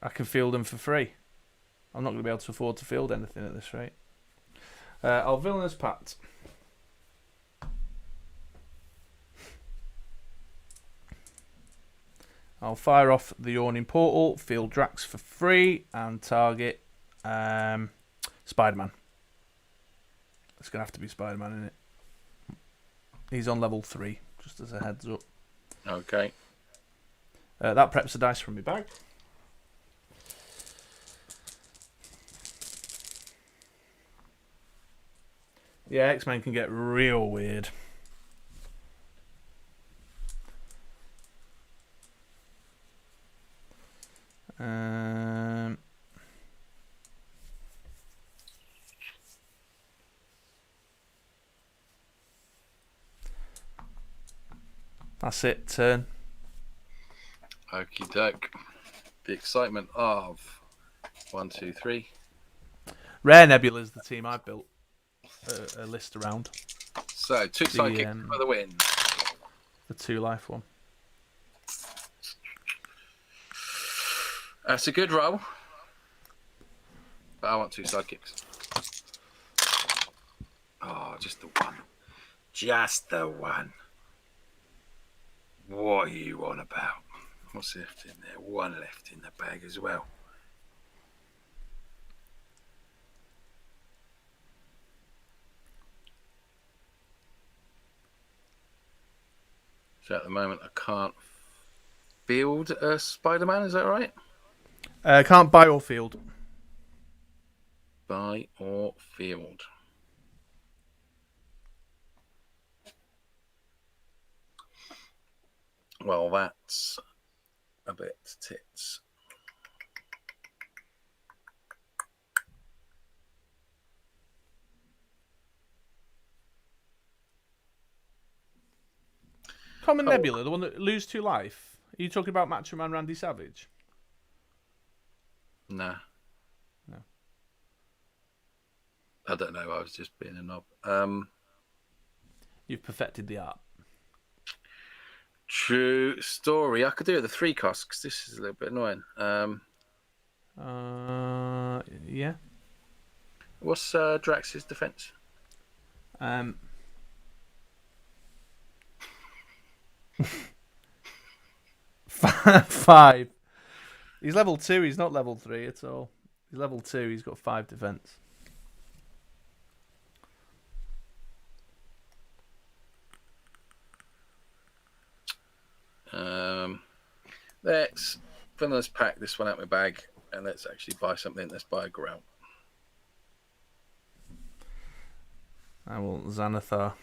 I can field them for free. I'm not going to be able to afford to field anything at this rate. I'll Villainous Pact. I'll fire off the Yawning Portal, field Drax for free, and target Spider-Man. It's going to have to be Spider-Man, isn't it? He's on level 3, just as a heads up. Okay. That preps the dice from my bag. Yeah, X-Men can get real weird. Um, that's it. Turn. Okie doke. The excitement of 1, 2, 3. Rare Nebula is the team I built a list around. So 2 sidekicks for the win. The 2-life one. That's a good roll. But I want 2 sidekicks. Oh, just the one. Just the one. What are you on about? What's left in there? One left in the bag as well. So at the moment, I can't field a Spider-Man. Is that right? Can't buy or field. Buy or field. Well, that's a bit tits. Common Nebula, the one that lose 2 life. Are you talking about Macho Man Randy Savage? Nah. No. I don't know. I was just being a knob. You've perfected the art. True story. I could do it at the 3 cost because this is a little bit annoying. Yeah. What's Drax's defense? 5. He's level 2. He's not level 3 at all. He's level 2. He's got 5 defense. Let's pack this one out my bag and let's actually buy something. Let's buy a grout. I will Xanathar.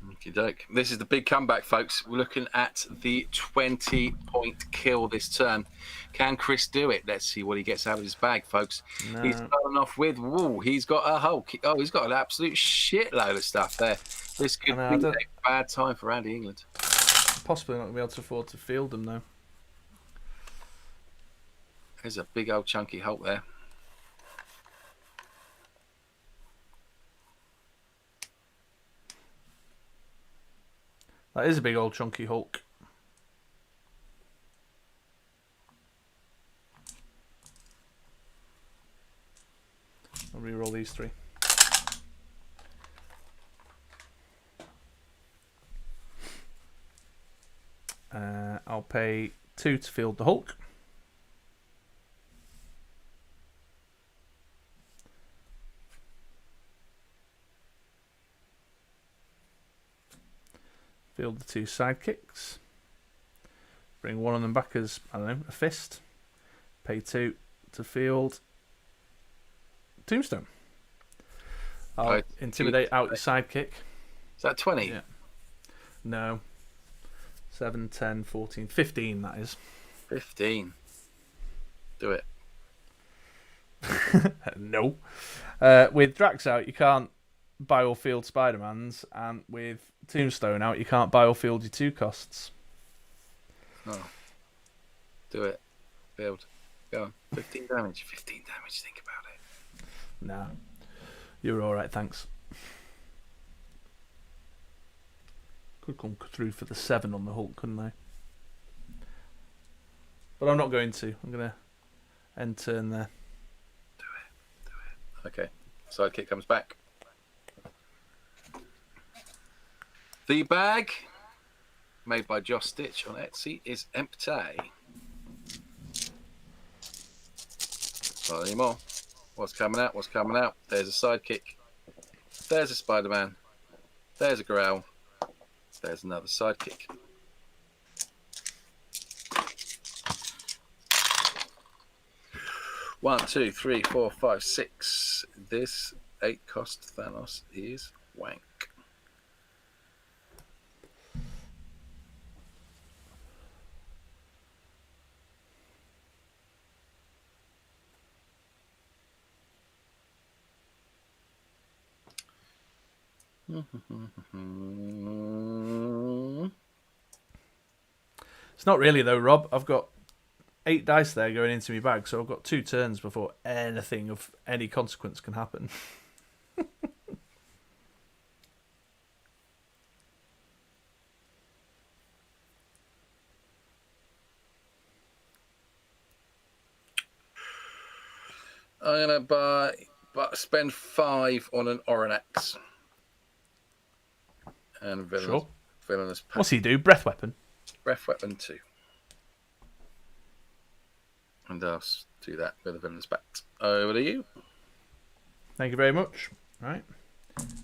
Okie doke. This is the big comeback, folks. We're looking at the 20-point kill this turn. Can Chris do it? Let's see what he gets out of his bag, folks. No. He's starting off with, he's got a Hulk. Oh, he's got an absolute shitload of stuff there. This could be a bad time for Andy England. Possibly not going to be able to afford to field them, though. There's a big old chunky Hulk there. That is a big old chunky Hulk. I'll reroll these 3. I'll pay 2 to field the Hulk. Field the 2 sidekicks. Bring one of them back as, I don't know, a fist. Pay 2 to field Tombstone. I'll intimidate out your sidekick. Is that 20? Yeah. No. 7, 10, 14, 15, that is. 15. Do it. No. With Drax out, you can't buy or field Spider-Mans, and with Tombstone out, you can't buy or field your 2 costs. Oh. Do it. Build. Go on. 15 damage. 15 damage. Think about it. Nah. You're alright, thanks. Could come through for the 7 on the Hulk, couldn't they? But I'm not going to. I'm going to end turn there. Do it. Okay. Sidekick comes back. The bag, made by Josh Stitch on Etsy, is empty. Not anymore. What's coming out? What's coming out? There's a sidekick. There's a Spider-Man. There's a Growl. There's another sidekick. 1, 2, 3, 4, 5, 6. This 8 cost Thanos is wank. It's not really though, Rob. I've got 8 dice there going into my bag, so I've got 2 turns before anything of any consequence can happen. I'm gonna spend 5 on an Oranax. And villainous pact. What's he do? Breath weapon? Breath weapon 2. And I'll do that with a villainous pact. Over to you. Thank you very much. Right.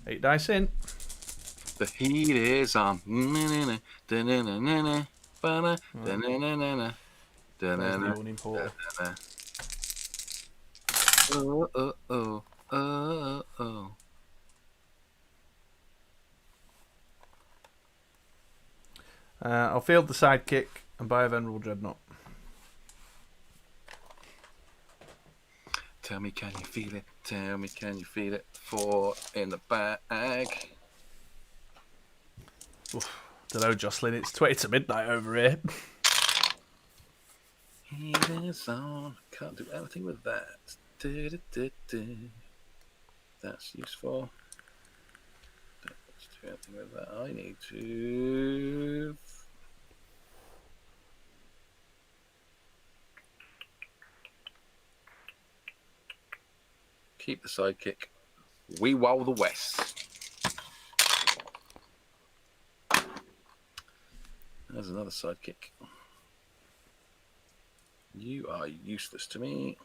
8 dice in. The heat is on. Oh. I'll field the sidekick and buy a Venerable Dreadnought. Tell me, can you feel it? Tell me, can you feel it? 4 in the bag. Oof, don't know, Jocelyn. It's 20 to midnight over here. Heat is on. Can't do anything with that. That's useful. Let's do anything with that. I need to. Keep the sidekick. We wow the West. There's another sidekick. You are useless to me.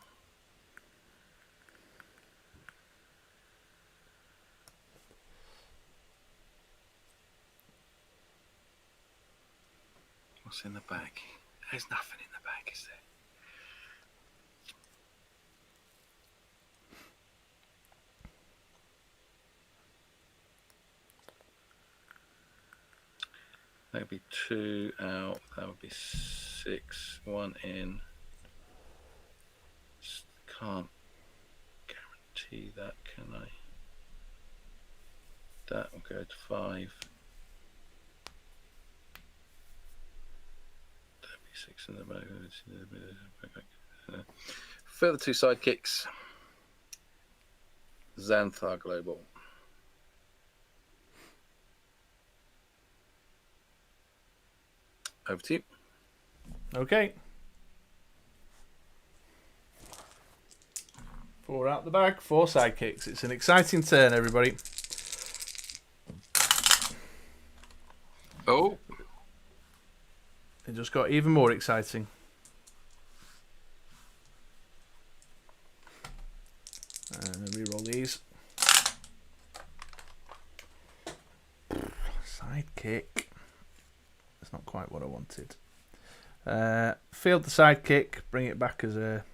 What's in the bag? There's nothing in the bag, is there? That would be 2 out. That would be 6. 1 in. Just can't guarantee that, can I? That will go to 5. That'd be 6 in the back. Further 2 sidekicks. Xanthar Global. Over to you. Okay. 4 out the bag, 4 sidekicks. It's an exciting turn, everybody. Oh. It just got even more exciting. And reroll these. Sidekick. That's not quite what I wanted. Field the sidekick, bring it back as a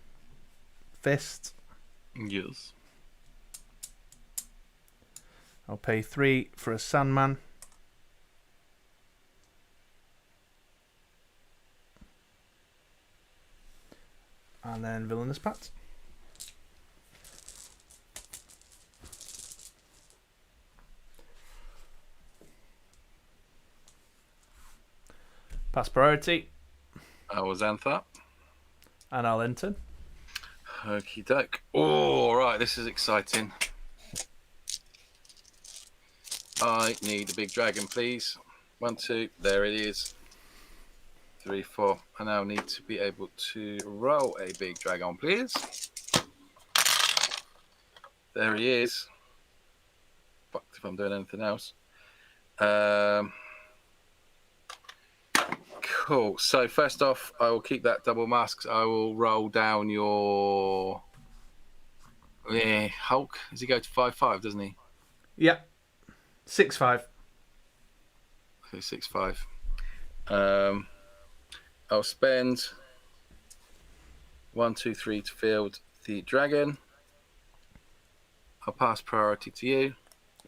fist. Yes. I'll pay 3 for a Sandman. And then Villainous Pact. Pass priority. I was Xanthar. And I'll enter. Okie doke. Oh, right. This is exciting. I need a big dragon, please. 1, 2. There it is. 3, 4. I now need to be able to roll a big dragon, please. There he is. Fucked if I'm doing anything else. Cool. So first off, I will keep that double masks. I will roll down your Hulk. Does he go to 5/5? Doesn't he? Yeah. 6/5. Okay, 6/5. I'll spend 1, 2, 3 to field the dragon. I'll pass priority to you.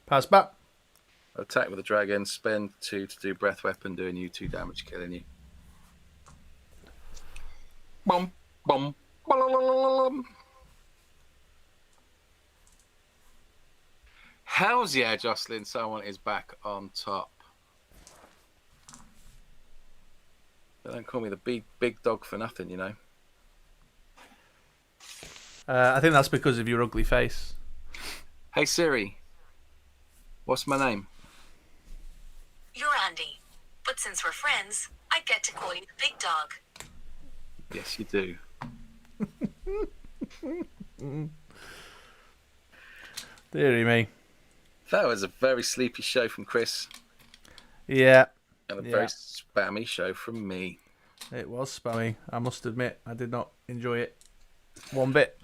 Pass back. Attack with the dragon. Spend 2 to do breath weapon, doing you 2 damage, killing you. Bum, bum, bum. How's yeah, Jocelyn? Someone is back on top. Don't call me the big dog for nothing, you know. I think that's because of your ugly face. Hey Siri, what's my name? You're Andy, but since we're friends, I get to call you the big dog. Yes, you do. Deary me. That was a very sleepy show from Chris. Yeah. And a very spammy show from me. It was spammy. I must admit, I did not enjoy it one bit.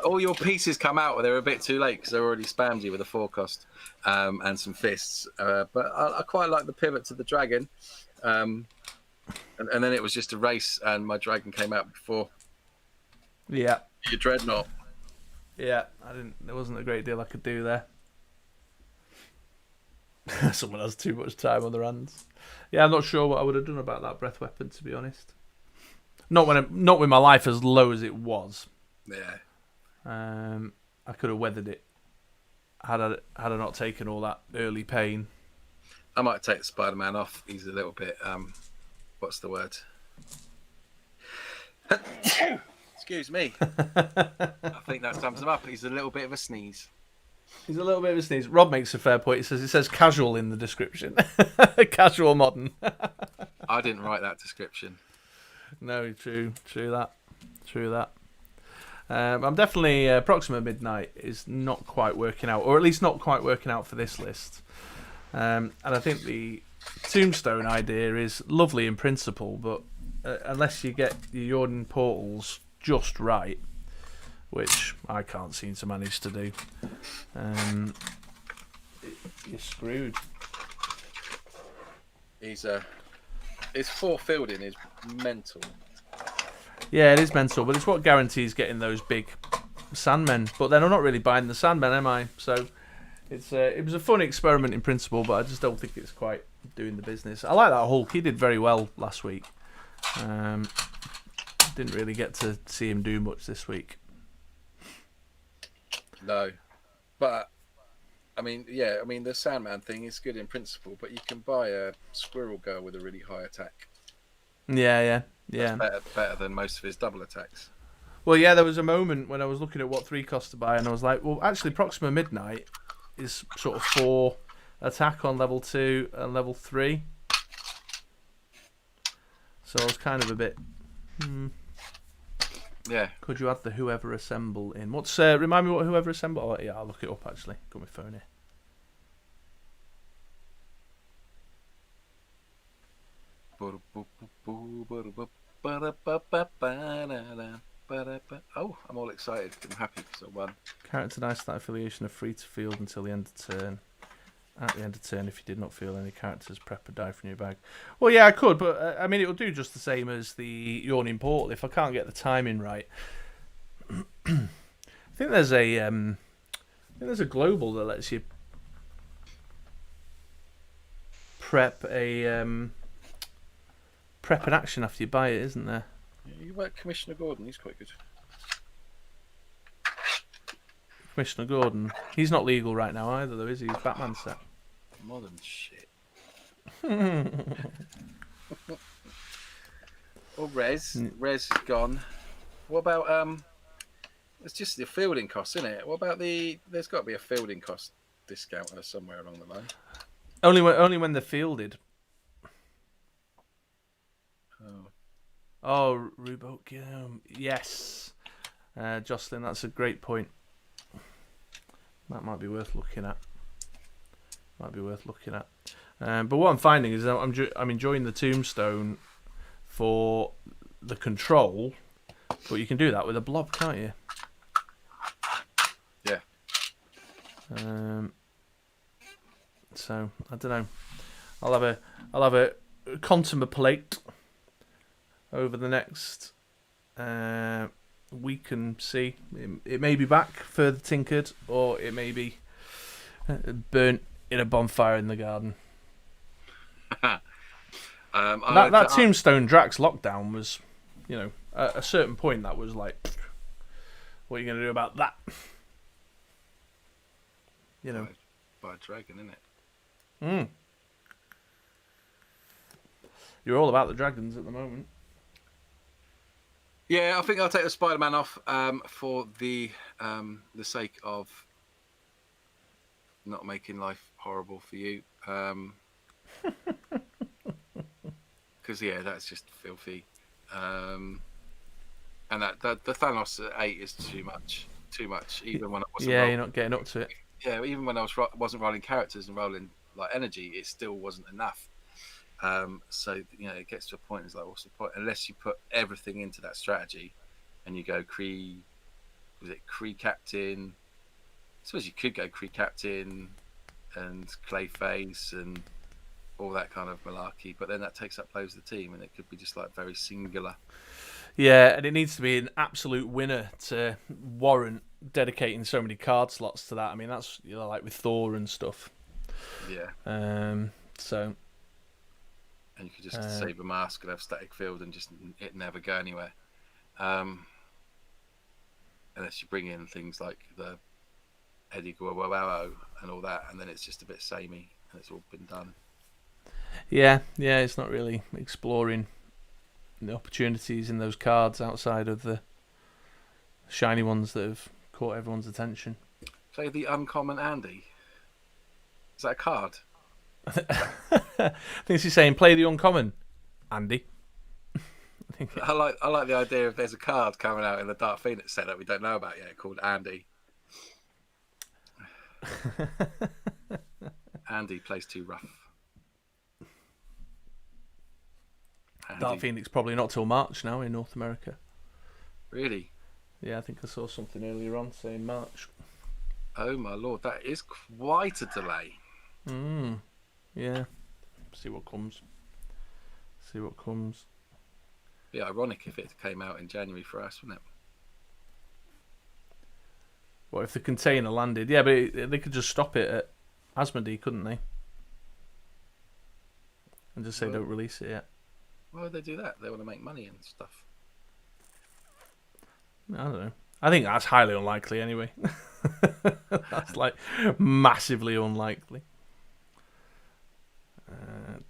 All your pieces come out, they're a bit too late because they already spammed you with a forecast and some fists. But I quite like the pivot to the dragon. And then it was just a race, and my dragon came out before. Yeah. Your dreadnought. Yeah, there wasn't a great deal I could do there. Someone has too much time on their hands. Yeah, I'm not sure what I would have done about that breath weapon, to be honest. Not with my life as low as it was. Yeah. I could have weathered it had I not taken all that early pain. I might take the Spider-Man off. He's a little bit what's the word? Excuse me. I think that sums him up. He's a little bit of a sneeze. He's a little bit of a sneeze. Rob makes a fair point. It says casual in the description. Casual modern. I didn't write that description. No, true that. I'm definitely Proxima Midnight is not quite working out, or at least not quite working out for this list. And I think the Tombstone idea is lovely in principle, but unless you get your Jordan portals just right, which I can't seem to manage to do, you're screwed. His 4 fielding is mental. Yeah, it is mental, but it's what guarantees getting those big Sandmen. But then I'm not really buying the Sandmen, am I? So it was a fun experiment in principle, but I just don't think it's quite doing the business. I like that Hulk. He did very well last week. Didn't really get to see him do much this week. No, but I mean, the Sandman thing is good in principle, but you can buy a Squirrel Girl with a really high attack. Yeah. Better than most of his double attacks. Well, yeah, there was a moment when I was looking at what 3 cost to buy, and I was like, well, actually, Proxima Midnight is sort of 4 attack on level 2 and level 3. So I was kind of a bit... Yeah. Could you add the Whoever Assemble in? What's remind me what Whoever Assemble... Oh, yeah, I'll look it up, actually. Got my phone here. Oh, I'm all excited. I'm happy because I won. Character dice that affiliation are free to field until the end of turn. At the end of turn, if you did not feel any characters, prep a die from your bag. Well, yeah, I could, but I mean, it will do just the same as the Yawning Portal if I can't get the timing right. I think there's a global that lets you prep an action after you buy it, isn't there? Yeah, you work Commissioner Gordon. He's quite good. Commissioner Gordon. He's not legal right now either, though, is he? He's Batman set. Modern shit. Or Rez. Rez is gone. What about it's just the fielding cost, isn't it? What about there's got to be a fielding cost discount somewhere along the line. Only when they're fielded. Oh, Rubo Guillaume. Yes. Jocelyn, that's a great point. That might be worth looking at. But what I'm finding is that I'm enjoying the Tombstone for the control, but you can do that with a blob, can't you? Yeah. So I don't know. I'll have a contemplate over the next week and see. It may be back further tinkered, or it may be burnt in a bonfire in the garden. That Tombstone Drax lockdown was, at a certain point that was like, what are you going to do about that? By a dragon, isn't it? You're all about the dragons at the moment. Yeah, I think I'll take the Spider-Man off for the sake of not making life horrible for you. Because that's just filthy. And that the Thanos at 8 is too much. Even when I wasn't. Yeah, you're not getting up to it. Yeah, even when I wasn't rolling characters and rolling like energy, it still wasn't enough. So it gets to a point. It's like, what's the point? Unless you put everything into that strategy, and you go Kree Captain? I suppose you could go Kree Captain and Clayface and all that kind of malarkey, but then that takes up loads of the team, and it could be just like very singular. Yeah, and it needs to be an absolute winner to warrant dedicating so many card slots to that. I mean, that's like with Thor and stuff. Yeah. So. And you could just save a mask and have static field and just it never go anywhere. Unless you bring in things like the Eddie Guerrero and all that, and then it's just a bit samey and it's all been done. Yeah, it's not really exploring the opportunities in those cards outside of the shiny ones that have caught everyone's attention. Play the uncommon Andy. Is that a card? I think she's saying play the uncommon, Andy. I like the idea of there's a card coming out in the Dark Phoenix set that we don't know about yet called Andy. Andy plays too rough. Andy. Dark Phoenix probably not till March now in North America. Really? Yeah, I think I saw something earlier on saying March. Oh my lord, that is quite a delay. Yeah. See what comes. Be ironic if it came out in January for us, wouldn't it? What if the container landed? Yeah, but they could just stop it at Asmodee, couldn't they? And just say don't release it yet. Why would they do that? They want to make money and stuff. I don't know. I think that's highly unlikely anyway. That's like massively unlikely.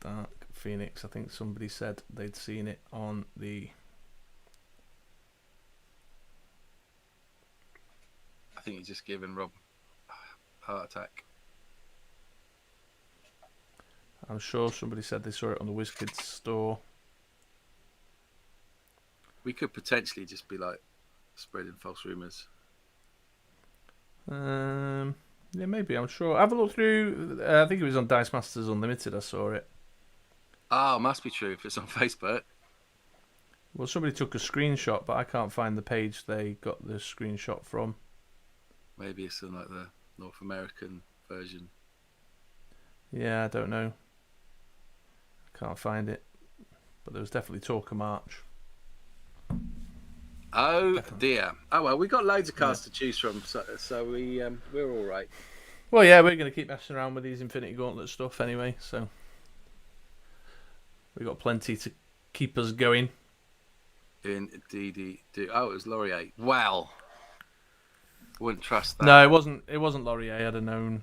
Dark Phoenix. I think somebody said they'd seen it on the. I think you're just giving Rob a heart attack. I'm sure somebody said they saw it on the WizKids store. We could potentially just be like spreading false rumours. Yeah, maybe. I'm sure. Have a look through. I think it was on Dice Masters Unlimited. I saw it. Oh, must be true if it's on Facebook. Well, somebody took a screenshot, but I can't find the page they got the screenshot from. Maybe it's in like the North American version. Yeah, I don't know. Can't find it. But there was definitely talk of March. Oh dear. Oh well, we got loads of cards to choose from, so we're all right. Well, yeah, we're going to keep messing around with these Infinity Gauntlet stuff anyway, so we got plenty to keep us going. Indeed. Oh, it was Laurier. Wow. Wouldn't trust that. No, it wasn't. It wasn't Laurier. I'd have known.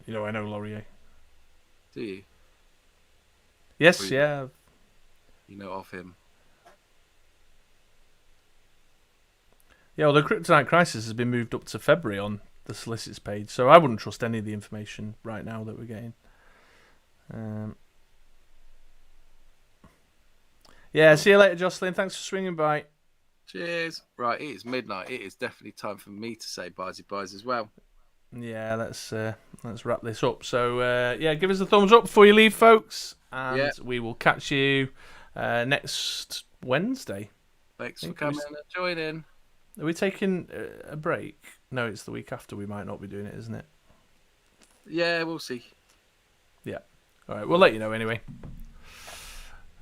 I know Laurier. Do you? Yes, yeah. You know of him. Yeah, well, the Kryptonite Crisis has been moved up to February on the solicits page, so I wouldn't trust any of the information right now that we're getting. Yeah, see you later, Jocelyn. Thanks for swinging by. Cheers. Right, it is midnight. It is definitely time for me to say byes as well. Yeah, let's wrap this up. So, give us a thumbs up before you leave, folks, and we will catch you next Wednesday. Thanks for coming and joining. Are we taking a break? No, it's the week after. We might not be doing it, isn't it? Yeah, we'll see. Yeah. All right, we'll let you know anyway.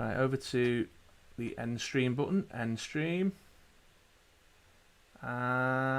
All right, over to the end stream button. End stream. And